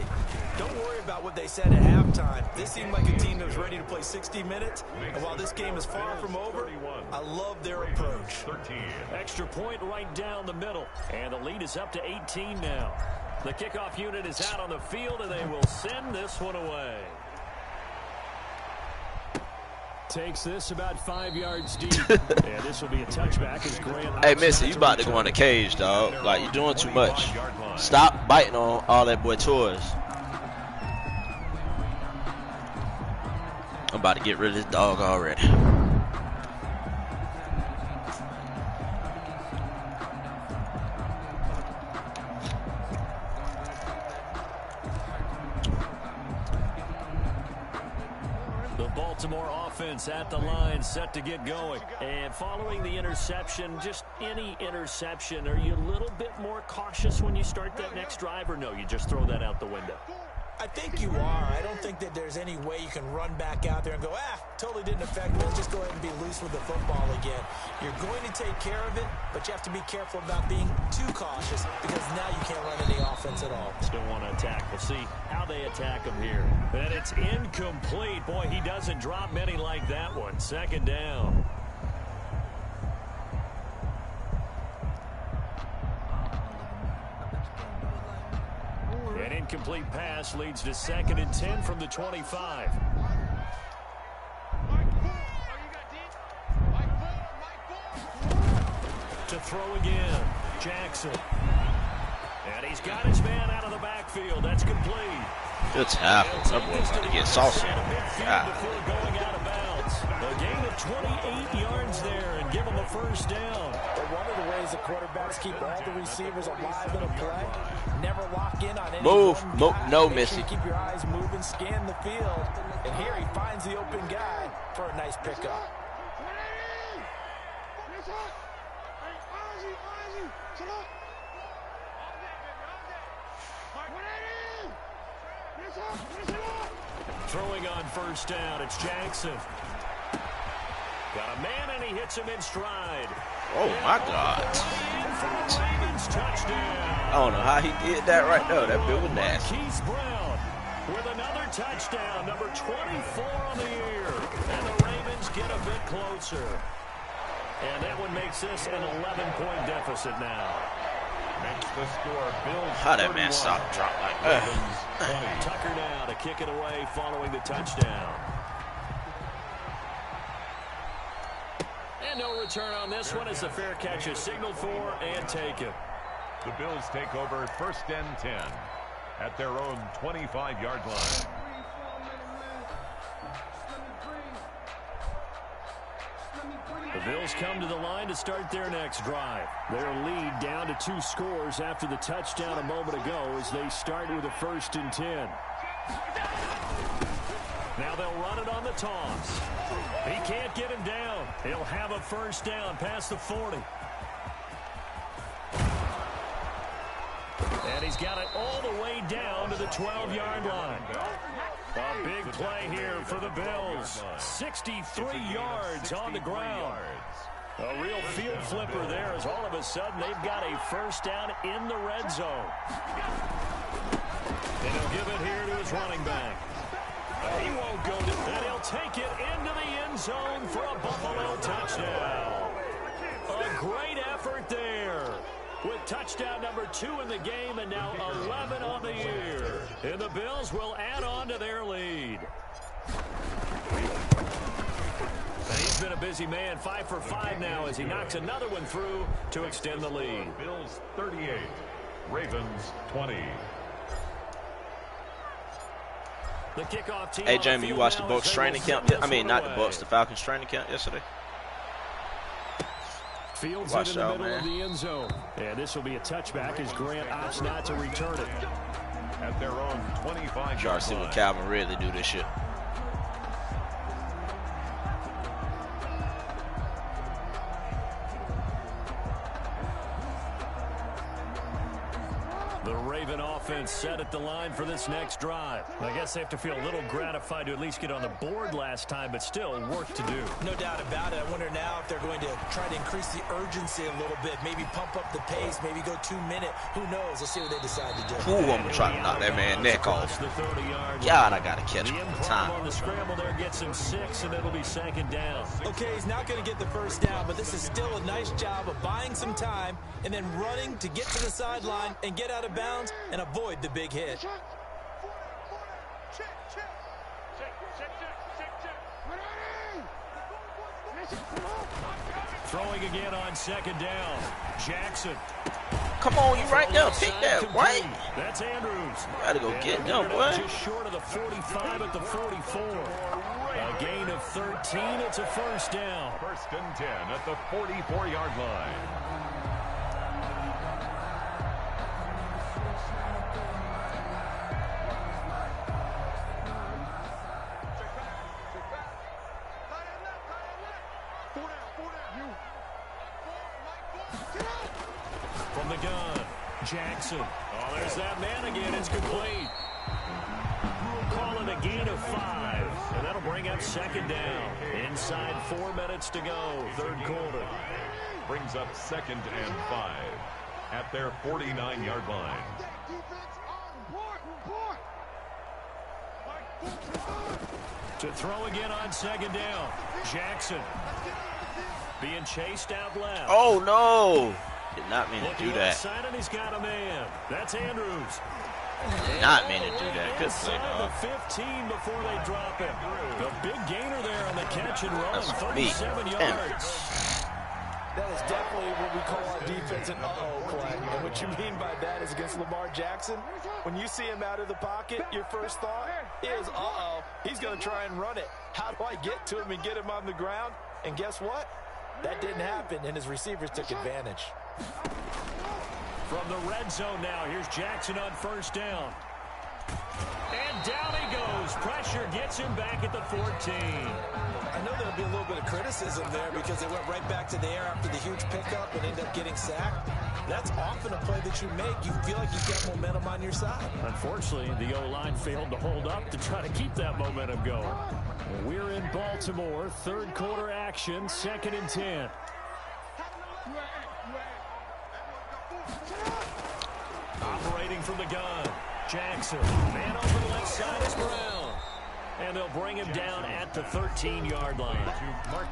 Don't worry about what they said at halftime. They seemed like a team that was ready to play 60 minutes, and while this game is far from over, I love their approach. 13. Extra point right down the middle, and the lead is up to 18 now. The kickoff unit is out on the field, and they will send this one away. Takes this about 5 yards deep. And this will be a touchback as Grant. Hey, Missy, you about to go in the cage, dog. Like, you're doing too much. Stop biting on all that boy toys. I'm about to get rid of this dog already. Baltimore offense at the line, set to get going. And following the interception, just any interception, are you a little bit more cautious when you start that next drive, or no, you just throw that out the window? I think you are. I don't think that there's any way you can run back out there and go, totally didn't affect me. Let's just go ahead and be loose with the football again. You're going to take care of it, but you have to be careful about being too cautious because now you can't run any offense at all. Still want to attack. We'll see how they attack him here. And it's incomplete. Boy, he doesn't drop many like that one. Second down. An incomplete pass leads to 2nd and 10 from the 25. To throw again, Jackson. And he's got his man out of the backfield. That's complete. Good tackle. That boy about to get saucy. Before going out of bounds. A gain of 28 yards there and give him a first down. One of the ways the quarterbacks keep all the receivers alive in a play, never lock in on any move. one guy. No, Make Missy. sure you keep your eyes moving, scan the field. And here he finds the open guy for a nice pickup. Throwing on first down, it's Jackson. Got a man, and he hits him in stride. Oh, my God. Ravens touchdown. I don't know how he did that right there. That bit was nasty. Keith Brown with another touchdown, number 24 on the year. And the Ravens get a bit closer. And that one makes this an 11-point deficit now. Makes the score Bills. How that man stopped drop like that? Tucker now to kick it away following the touchdown. And no return on this one as the fair catch is signaled for and taken. The Bills take over 1st and 10 at their own 25-yard line. The Bills come to the line to start their next drive. Their lead down to 2 scores after the touchdown a moment ago as they start with a 1st and 10. Now they'll run it on the toss. He can't get him down. He'll have a first down past the 40. And he's got it all the way down to the 12-yard line. A big play here for the Bills. 63 yards on the ground. A real field flipper there as all of a sudden they've got a first down in the red zone. And he'll give it here to his running back. He won't go to, and he'll take it into the end zone for a Buffalo touchdown. A great effort there. With touchdown number 2 in the game and now 11 on the year. And the Bills will add on to their lead. And he's been a busy man, 5 for 5 now as he knocks another one through to extend the lead. Bills 38, Ravens 20. The kickoff team. Hey, Jamie, you watched the Bucs training camp? I mean, not the Bucs, the Falcons training camp yesterday? Fields Watch it in the out, middle man. of the end zone. And this will be a touchback as Grant opts not to return it. At their own 25-yard Y'all see what Calvin Ridley do this shit. The Raven offense set at the line for this next drive. I guess they have to feel a little gratified to at least get on the board last time, but still work to do. No doubt about it. I wonder now if they're going to try to increase the urgency a little bit, maybe pump up the pace, maybe go 2-minute. Who knows? Let's see what they decide to do. Ooh, I'm trying to knock that man neck off. The 30-yard God, I gotta catch The him on improv time. on the scramble there gets him 6, and it'll be 2nd down. Okay, he's not going to get the first down, but this is still a nice job of buying some time and then running to get to the sideline and get out of bounds and avoid the big hit. Throwing again on second down. Jackson. Come on, you right there. Pick that, right? That's Andrews. You gotta go get them, boy. Just short of the 45 at the 44. A gain of 13. It's a first down. First and 10 at the 44-yard line. From the gun, Jackson. Oh, there's that man again. It's complete. We'll call it a gain of 5, and that'll bring up second down. Inside 4 minutes to go, third quarter. Brings up second and 5 at their 49-yard line. To throw again on second down, Jackson. Being chased out left. Oh, no. Did not mean to do that. Outside, and he's got a man. That's Andrews. Did not mean to do that. Good play, Inside dog. the 15 before they drop it. The big gainer there on the catch and run. That's 37 me. yards. That is definitely what we call on defense an uh-oh play. And what you mean by that is against Lamar Jackson, when you see him out of the pocket, your first thought is, uh-oh, he's going to try and run it. How do I get to him and get him on the ground? And guess what? That didn't happen, and his receivers took advantage. From the red zone now, here's Jackson on first down. And down he goes. Pressure gets him back at the 14. I know there'll be a little bit of criticism there because they went right back to the air after the huge pickup and ended up getting sacked. That's often a play that you make. You feel like you've got momentum on your side. Unfortunately, the O-line failed to hold up to try to keep that momentum going. We're in Baltimore, third quarter action, second and 10. Operating from the gun, Jackson. Man over the left side is Brown. And they'll bring him down at the 13-yard line.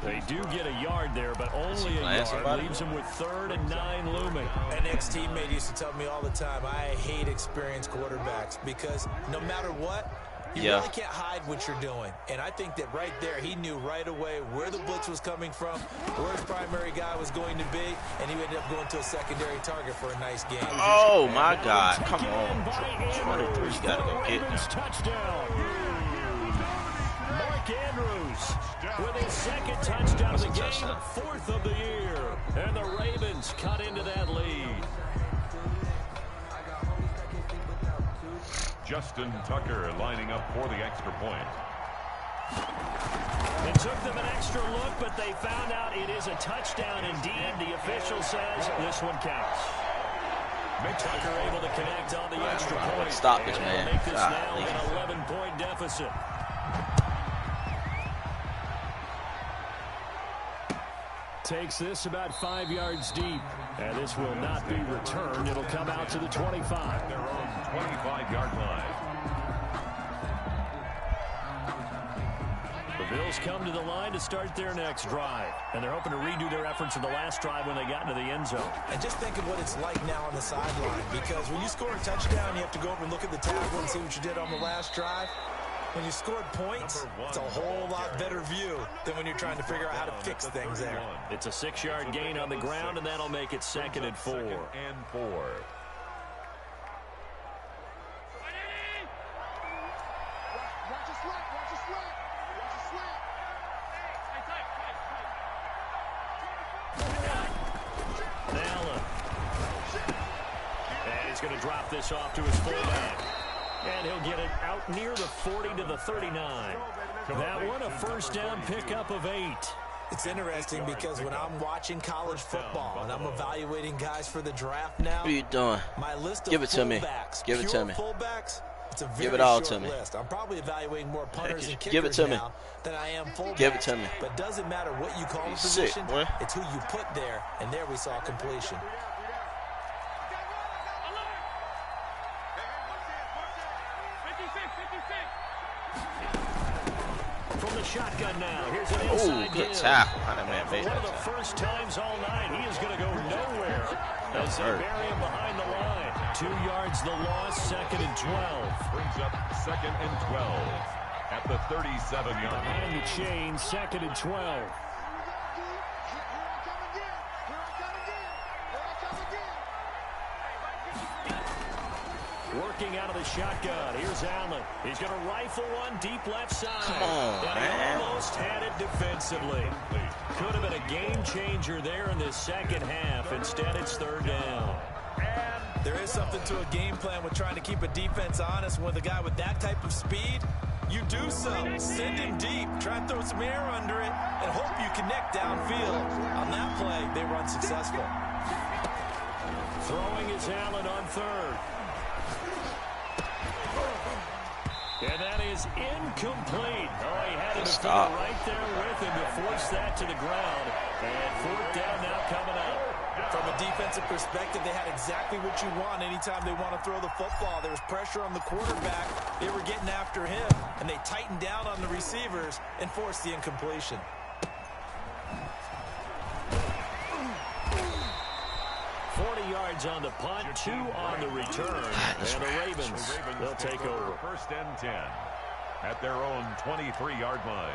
They do get a yard there, but only a yard. Leaves him with 3rd and 9 looming. An ex-teammate used to tell me all the time, I hate experienced quarterbacks because no matter what, you really can't hide what you're doing. And I think that right there, he knew right away where the blitz was coming from, where his primary guy was going to be, and he ended up going to a secondary target for a nice game. Oh, my God. Come on. 23, you got to go get them. Touchdown. Mark Andrews with his second touchdown of the game, 4th of the year. And the Ravens cut into that lead. Justin Tucker lining up for the extra point. It took them an extra look, but they found out it is a touchdown indeed. The official says this one counts. Tucker able to connect on the extra point. Stop this, man. Make this now an 11-point deficit. Takes this about 5 yards deep. And this will not be returned. It'll come out to the 25. Their own 25-yard line. The Bills come to the line to start their next drive. And they're hoping to redo their efforts in the last drive when they got into the end zone. And just think of what it's like now on the sideline. Because when you score a touchdown, you have to go over and look at the tackle and see what you did on the last drive. When you scored points, it's a whole lot better view than when you're trying to figure out how to fix things there. It's a 6-yard gain on the ground, and that'll make it 2nd and 4. Second and 4. Allen. And he's going to drop this off to his fullback. And he'll get it out near the 40 to the 39. That one a first down pickup of 8. It's interesting because when I'm watching college football and I'm evaluating guys for the draft now, What are you doing? my list of Give it to me. fullbacks, Give it to me. fullbacks, it's a very Give it all short to me. list. I'm probably evaluating more punters and kickers Give it to me. now than I am fullbacks. Give it to me. But doesn't matter what you call the Sick, position, boy. it's who you put there, and there we saw completion. From the shotgun now, here's an inside good give. tackle. How that man For made one that of the tackle. first times all night, he is going to go nowhere as they hurt. bury him behind the line. 2 yards the loss, 2nd and 12. Brings up second and 12 at the 37-yard line. And the chain, 2nd and 12. Working out of the shotgun. Here's Allen. He's going to rifle one deep left side. Come on, and man. He almost had it defensively. Could have been a game changer there in the second half. Instead, it's third down. There is something to a game plan with trying to keep a defense honest. With a guy with that type of speed, you do so. Send him deep. Try and throw some air under it and hope you connect downfield. On that play, they run successful. Throwing is Allen on third. And that is incomplete. Oh, he had a defender right there with him to force that to the ground. And fourth down now coming up. From a defensive perspective, they had exactly what you want anytime they want to throw the football. There was pressure on the quarterback. They were getting after him, and they tightened down on the receivers and forced the incompletion. On the punt, 2 on the return, and the Ravens, they'll take over. First and 10 at their own 23-yard line.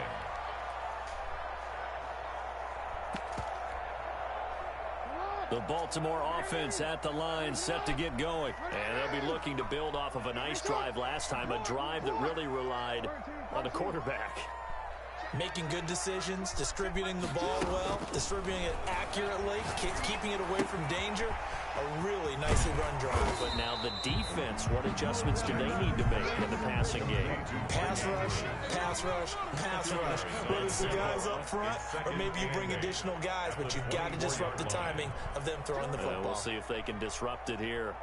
The Baltimore offense at the line, set to get going. And they'll be looking to build off of a nice drive last time, a drive that really relied on the quarterback. Making good decisions, distributing the ball well, distributing it accurately, keeping it away from danger. A really nicely run drive. But now the defense, what adjustments do they need to make in the passing game? Pass rush, pass rush, pass rush. Whether it's the guys up front or maybe you bring additional guys, but you've got to disrupt the timing of them throwing the football. We'll see if they can disrupt it here.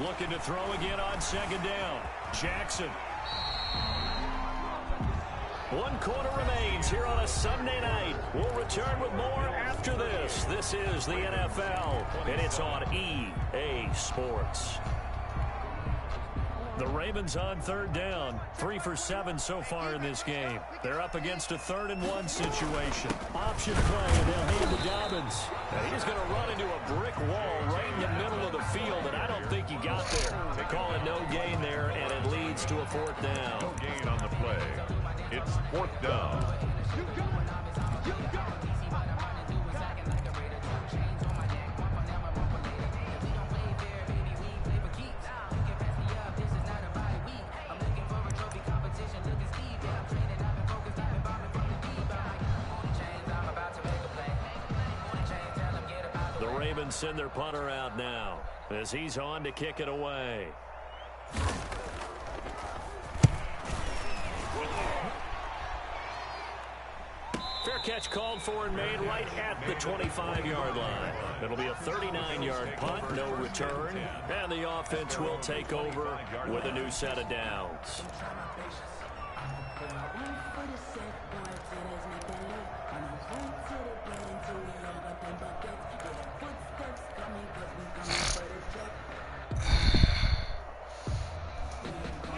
Looking to throw again on second down. Jackson. 1 quarter remains here on a Sunday night. We'll return with more after this. This is the NFL, and it's on EA Sports. The Ravens on third down. 3 for 7 so far in this game. They're up against a 3rd and 1 situation. Option play, and they'll hand to Dobbins. And he's going to run into a brick wall right in the middle of the field, and I don't think he got there. They call it no gain there, and it leads to a 4th down. No gain on the play. It's 4th down. The Ravens send their punter out now as he's on to kick it away. Fair catch called for and made right at the 25-yard line. It'll be a 39-yard punt, no return, and the offense will take over with a new set of downs.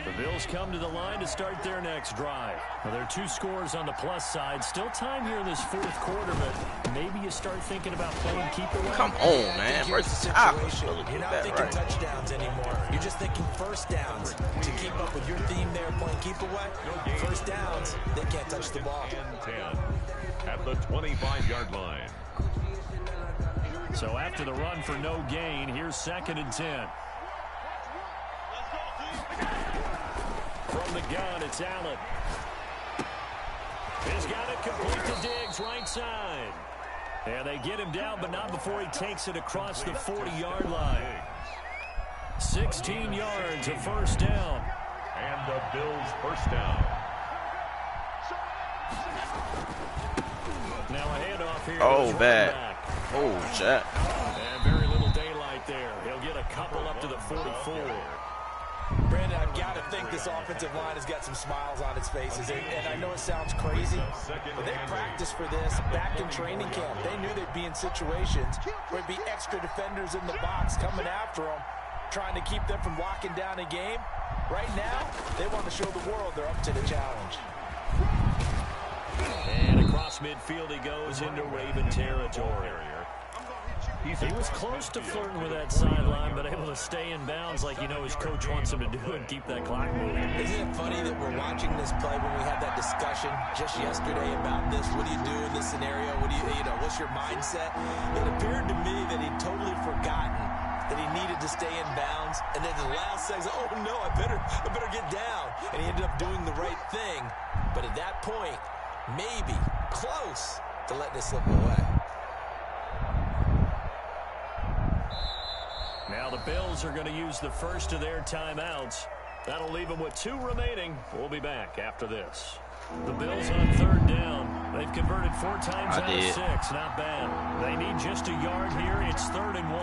The Bills come to the line to start their next drive. Now, there are 2 scores on the plus side. Still time here in this 4th quarter, but maybe you start thinking about playing keep away. Come on, man. Versus situation. You're not thinking touchdowns anymore. You're just thinking first downs. To keep up with your theme there, playing keep away, first downs, they can't touch the ball. And 10 at the 25-yard line. So after the run for no gain, here's 2nd and 10. From the gun, it's Allen. He's got it complete to Diggs, right side. And they get him down, but not before he takes it across the 40-yard line. 16 yards, a first down. And the Bills first down. Now a handoff here. Oh, bad. Oh, Jack. And very little daylight there. He'll get a couple up to the 44. Brandon, I've got to think this offensive line has got some smiles on its faces. And I know it sounds crazy, but they practiced for this back in training camp. They knew they'd be in situations where there'd be extra defenders in the box coming after them, trying to keep them from locking down a game. Right now, they want to show the world they're up to the challenge. And across midfield he goes into Raven territory. He was close to flirting with that sideline, but able to stay in bounds like you know his coach wants him to do and keep that clock moving. Isn't it funny that we're watching this play when we had that discussion just yesterday about this? What do you do in this scenario? What do you know, what's your mindset? It appeared to me that he'd totally forgotten that he needed to stay in bounds, and then the last second, oh no, I better get down. And he ended up doing the right thing. But at that point, maybe close to letting it slip away. Now the Bills are going to use the first of their timeouts. That'll leave them with 2 remaining. We'll be back after this. The Bills on 3rd down. They've converted 4 times out of 6. Not bad. They need just a yard here. It's 3rd and 1.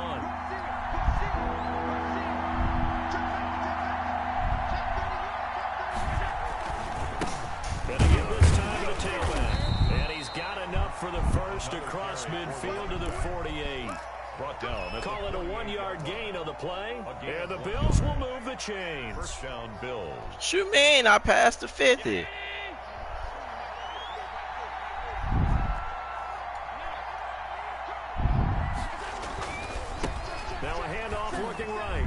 Gonna give this time to tailback. And he's got enough for the first across midfield to the 48. Brought down. Call it a 1-yard gain on the play. And the Bills will move the chains. First down, Bills. Shoot me, I passed the 50. Now a handoff looking right.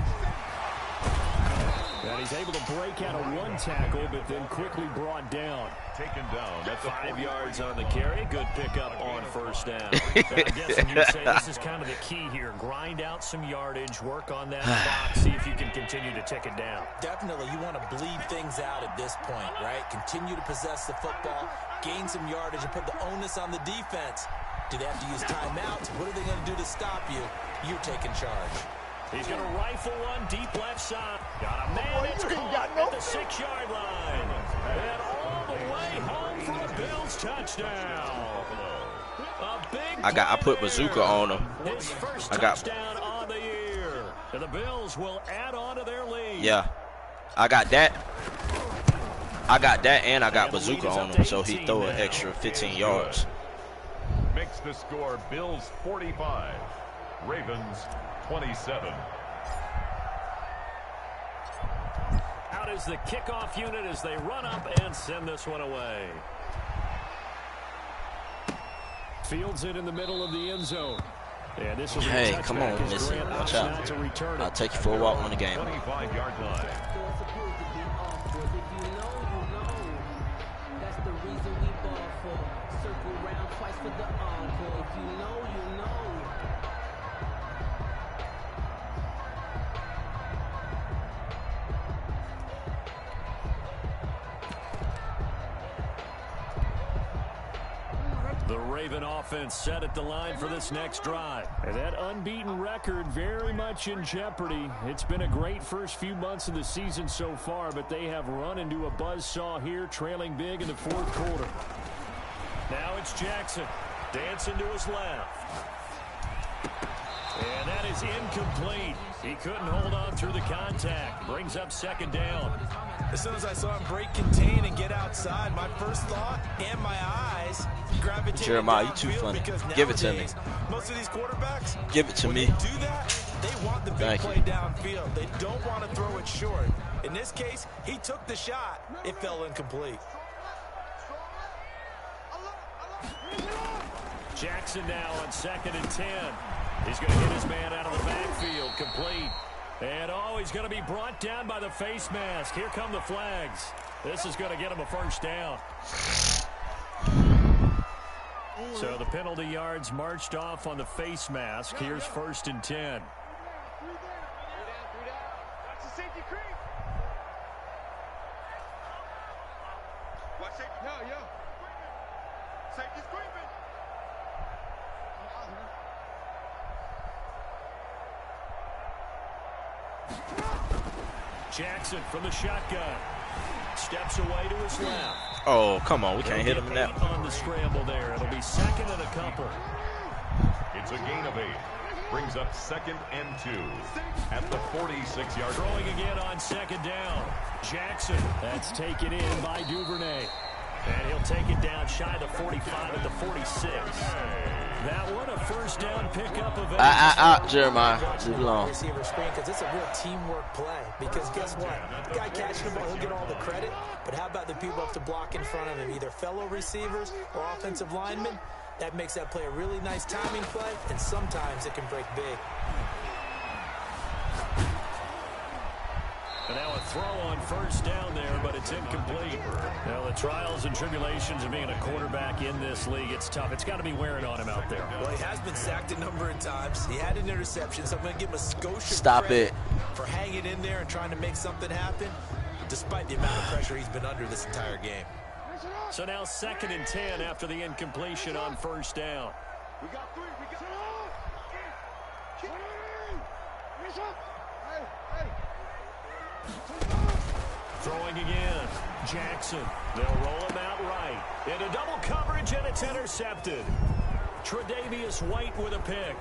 And he's able to break out of 1 tackle, but then quickly brought down. Taken down. That's 5 yards on the carry. Good pickup on first down. I guess you'd say this is kind of the key here. Grind out some yardage, work on that clock, see if you can continue to tick it down. Definitely, you want to bleed things out at this point, right? Continue to possess the football, gain some yardage, and put the onus on the defense. Do they have to use timeouts? What are they going to do to stop you? You're taking charge. He's going to rifle one deep left side. Got a man that's caught at the 6-yard line. And all the way home for a Bills touchdown. A big I put bazooka on him. His first touchdown on the year. And the Bills will add on to their lead. Yeah. I got that and I got bazooka on him, so he throw an extra 15 yards. Makes the score Bills 45, Ravens 27. Out is the kickoff unit as they run up and send this one away. Fields it in the middle of the end zone. And this will be Hey, come on, Missy. Watch out. I'll take you for a walk on the game. 25-yard line. The Raven offense set at the line for this next drive. And that unbeaten record very much in jeopardy. It's been a great first few months of the season so far, but they have run into a buzzsaw here, trailing big in the 4th quarter. Now it's Jackson. Dancing to his left. And that is incomplete. He couldn't hold on through the contact. Brings up 2nd down. As soon as I saw him break contain and get outside, my first thought and my eyes gravitated Jeremiah, you too funny. Give it to me. Most of these quarterbacks, Give it to when me. they do that, they want the big Thank play you. downfield. They don't want to throw it short. In this case, he took the shot. It fell incomplete. Jackson now on 2nd and 10. He's going to hit his man out of the backfield, complete. And he's going to be brought down by the face mask. Here come the flags. This is going to get him a first down. So the penalty yards marched off on the face mask. Here's 1st and 10. That's the safety creep. Watch safety. Yo. Safety's creeping. Jackson from the shotgun. Steps away to his left. Oh, come on. We can't hit him in that. On the scramble there. It'll be 2nd and a couple. It's a gain of 8. Brings up 2nd and 2 at the 46-yard line. Throwing again on 2nd down. Jackson. That's taken in by Duvernay. And he'll take it down shy of the 45 at the 46. That one a first down pickup of Jeremiah. Too long. Receiver screen, because it's a real teamwork play. Because guess what? The guy catching the ball, he'll get all the credit. But how about the people up to block in front of him, either fellow receivers or offensive linemen? That makes that play a really nice timing play, and sometimes it can break big. And now a throw on first down there, but it's incomplete. Now the trials and tribulations of being a quarterback in this league, it's tough. It's got to be wearing on him out there. Well, he has been sacked a number of times. He had an interception, so I'm going to give him a Scotia Stop credit it. for hanging in there and trying to make something happen, despite the amount of pressure he's been under this entire game. So now 2nd and 10 after the incompletion on first down. We got 3. We got Throwing again. Jackson. They'll roll him out right. Into double coverage, and it's intercepted. Tre'Davious White with a pick.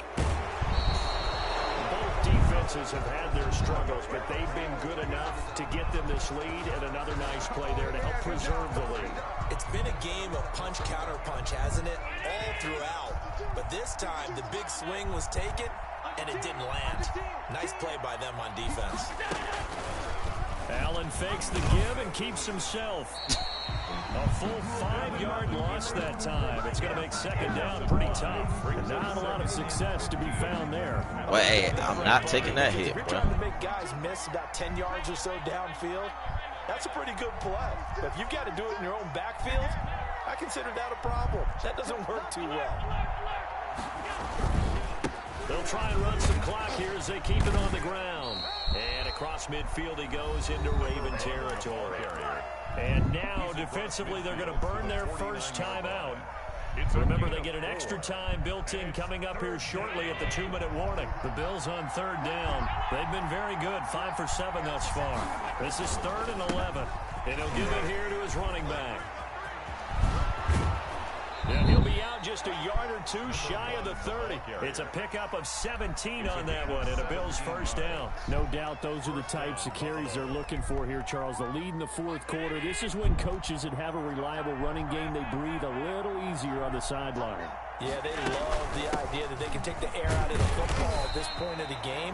Both defenses have had their struggles, but they've been good enough to get them this lead, and another nice play there to help preserve the lead. It's been a game of punch-counter-punch, hasn't it? All throughout. But this time, the big swing was taken, and it didn't land. Nice play by them on defense. Allen fakes the give and keeps himself. A full 5-yard loss that time. It's going to make 2nd down pretty tough. Not a lot of success to be found there. Well, hey, I'm not taking that hit, If you're bro. trying to make guys miss about 10 yards or so downfield, that's a pretty good play. But if you've got to do it in your own backfield, I consider that a problem. That doesn't work too well. They'll try and run some clock here as they keep it on the ground. And across midfield he goes into Raven territory. And now, defensively, they're going to burn their first time out. Remember, they get an extra time built in coming up here shortly at the 2-minute warning. The Bills on 3rd down. They've been very good, 5 for 7 thus far. This is 3rd and 11. And he'll give it here to his running back. And he'll be out just a yard or two shy of the 30. It's a pickup of 17 on that one, and a Bills first down. No doubt those are the types of carries they're looking for here, Charles. The lead in the 4th quarter. This is when coaches that have a reliable running game, they breathe a little easier on the sideline. Yeah, they love the idea that they can take the air out of the football at this point of the game.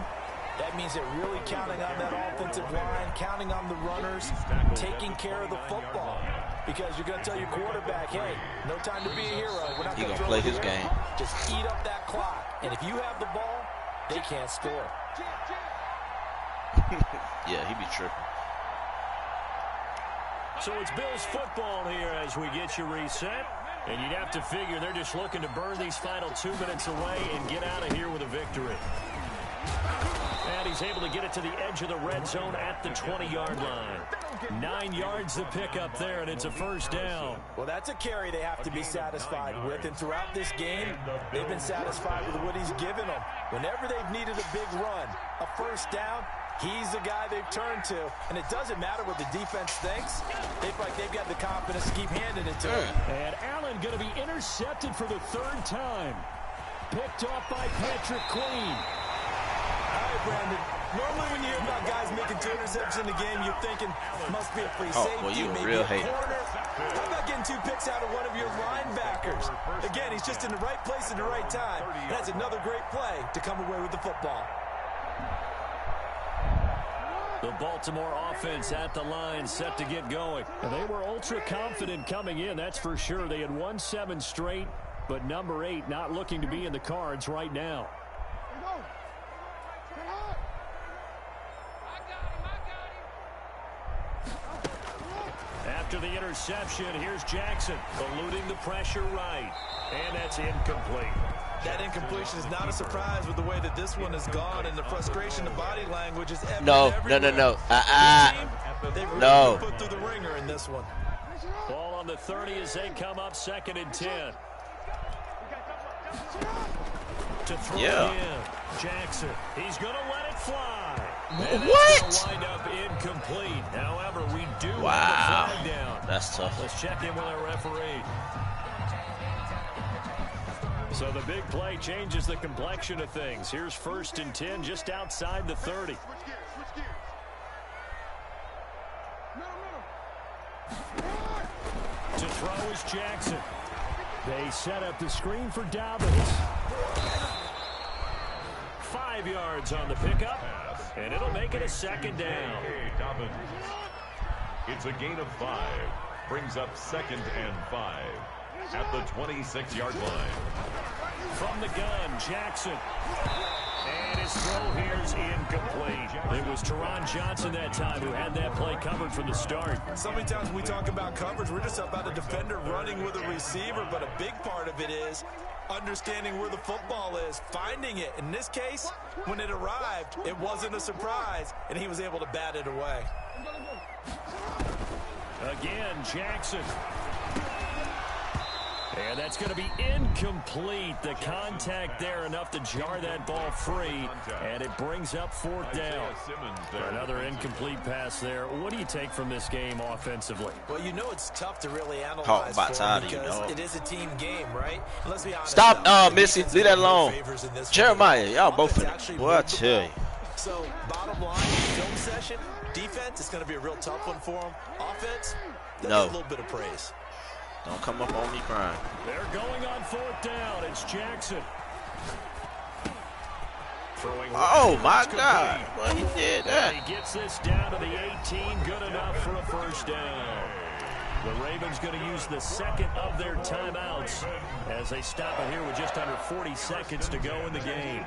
That means they're really counting on that offensive line, counting on the runners, taking care of the football. Because you're going to tell your quarterback, hey, no time to be a hero. We're not going to play his game. Just eat up that clock. And if you have the ball, they can't score. Yeah, he be tripping. So it's Bills football here as we get you reset. And you'd have to figure they're just looking to burn these final 2 minutes away and get out of here with a victory. And he's able to get it to the edge of the red zone at the 20-yard line. 9 yards to pick up there, and it's a first down. Well, that's a carry they have to be satisfied with. And throughout this game, they've been satisfied with what he's given them. Whenever they've needed a big run, a first down, he's the guy they've turned to. And it doesn't matter what the defense thinks. They feel like they've got the confidence to keep handing it to him. And Allen going to be intercepted for the 3rd time. Picked off by Patrick Queen. All right, Brandon. Normally when you hear about guys making 2 interceptions in the game, you're thinking, must be a free safety, well, you a maybe real a hater. corner. How about getting 2 picks out of one of your linebackers? Again, he's just in the right place at the right time. That's another great play to come away with the football. The Baltimore offense at the line set to get going. And they were ultra confident coming in, that's for sure. They had won 7 straight, but number 8 not looking to be in the cards right now. After the interception, here's Jackson, eluding the pressure right. And that's incomplete. That incompletion is not a surprise with the way that this one has gone, and the frustration, the body language is evident No. everywhere. They've really No. been put through the ringer in this one. Ball on the 30 as they come up 2nd and 10. To throw in. Jackson, he's going to let it fly. And What? it's going to wind up incomplete. However, we do Wow. have the flag down. That's tough. Let's check in with our referee. So the big play changes the complexion of things. Here's 1st and 10 just outside the 30. To throw is Jackson. They set up the screen for Dobbins. 5 yards on the pickup, and it'll make it a 2nd down. It's a gain of 5. Brings up 2nd and 5. at the 26-yard line. From the gun, Jackson. And his throw here is incomplete. It was Teron Johnson that time who had that play covered from the start. So many times we talk about coverage, we're just about a defender running with a receiver, but a big part of it is understanding where the football is, finding it. In this case, when it arrived, it wasn't a surprise, and he was able to bat it away. Again, Jackson. And that's going to be incomplete. The contact there enough to jar that ball free, and it brings up 4th down. Another incomplete pass there. What do you take from this game offensively? Well, you know it's tough to really analyze because it is a team game, right? Let's be honest. Stop, Missy. Leave that alone. Jeremiah, y'all both finna. Boy, I tell you. So, bottom line, film session, defense is going to be a real tough one for them. Offense, they'll get a little bit of praise. Don't come up on me crying. They're going on 4th down. It's Jackson. Oh, my God. Well, he did that. He gets this down to the 18. Good enough for a 1st down. The Ravens going to use the 2nd of their timeouts as they stop it here with just under 40 seconds to go in the game.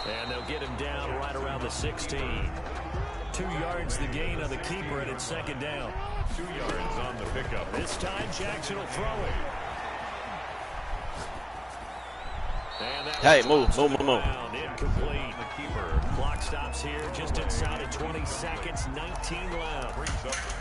And they'll get him down right around the 16. 2 yards the gain on the keeper, and it's 2nd down. 2 yards on the pickup. This time Jackson will throw it. Hey, move. Incomplete. The keeper. Clock stops here just inside of 20 seconds. 19 left.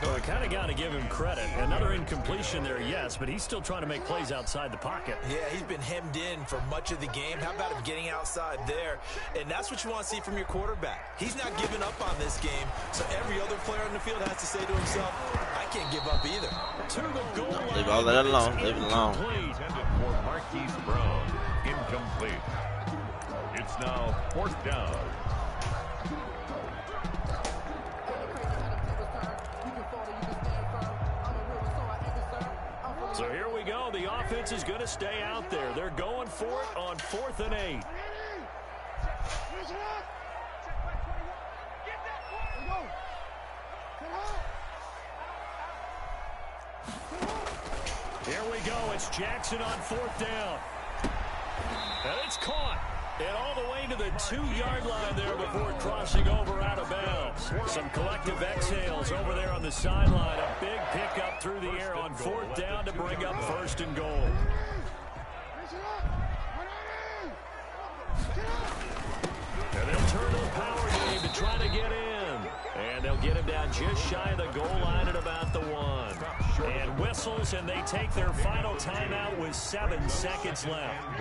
Well, I kind of got to give him credit. Another incompletion there, yes, but he's still trying to make plays outside the pocket. Yeah, he's been hemmed in for much of the game. How about him getting outside there? And that's what you want to see from your quarterback. He's not giving up on this game, so every other player on the field has to say to himself, I can't give up either. To the goal line. Leave all that alone. Leave it alone. Intended for Marquise Brown. Incomplete. It's now 4th down. So here we go. The offense is going to stay out there. They're going for it on 4th and 8. Here we go. It's Jackson on 4th down. And it's caught. And all the way to the 2-yard line there before crossing over out of bounds. Some collective exhales over there on the sideline. A big pickup through the air on 4th down to bring up 1st and goal. And they'll turn to the power game to try to get in. And they'll get him down just shy of the goal line at about the 1. And whistles, and they take their final timeout with 7 seconds left.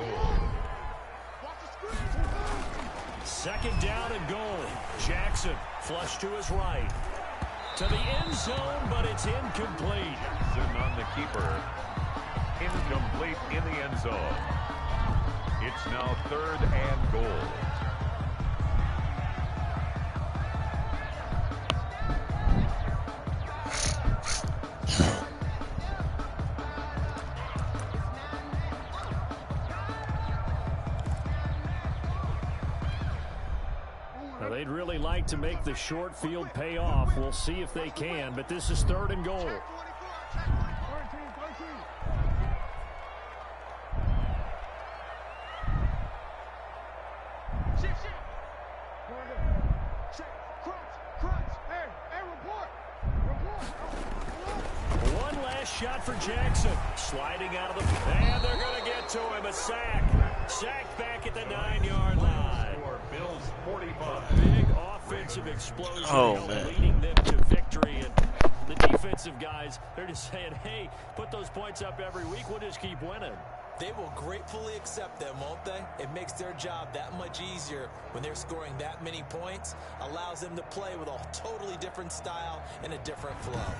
2nd down and goal. Jackson flush to his right. To the end zone, but it's incomplete. Jackson on the keeper. Incomplete in the end zone. It's now 3rd and goal. They'd really like to make the short field pay off. We'll see if they can, but this is 3rd and goal. One last shot for Jackson. Sliding out of the... And they're going to get to him. A sack. Sacked back at the 9-yard line. Bills 45. Big offensive explosion leading them to victory. And the defensive guys, they're just saying, hey, put those points up every week. We'll just keep winning. They will gratefully accept them, won't they? It makes their job that much easier when they're scoring that many points. Allows them to play with a totally different style and a different flow.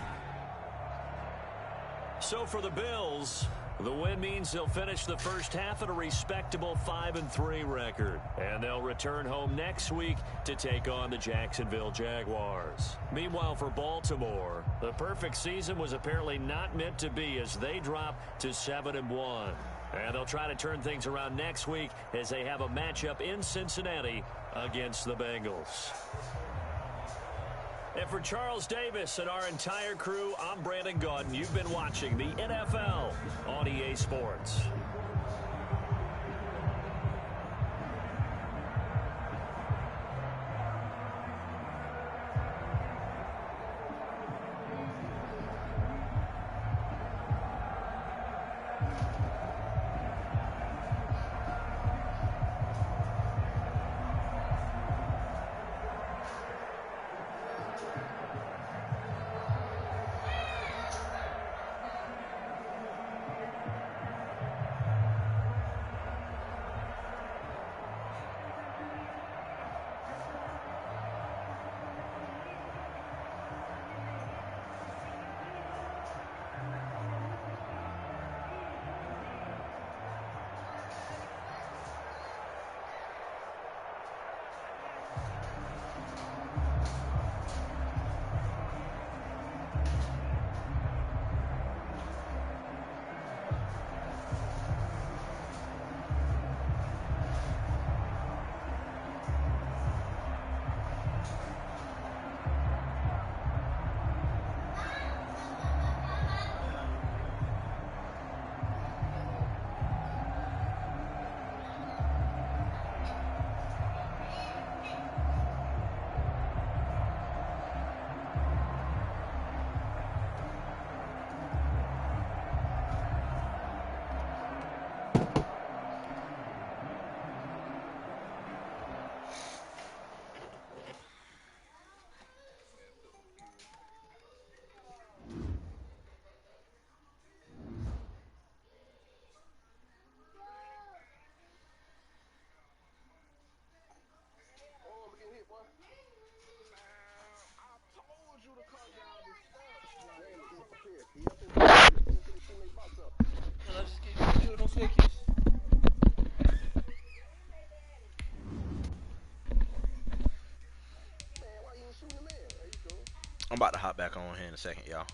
So for the Bills, the win means they'll finish the first half at a respectable 5-3 record. And they'll return home next week to take on the Jacksonville Jaguars. Meanwhile, for Baltimore, the perfect season was apparently not meant to be as they drop to 7-1. And they'll try to turn things around next week as they have a matchup in Cincinnati against the Bengals. And for Charles Davis and our entire crew, I'm Brandon Gaudin. You've been watching the NFL on EA Sports. I'm about to hop back on here in a second, y'all.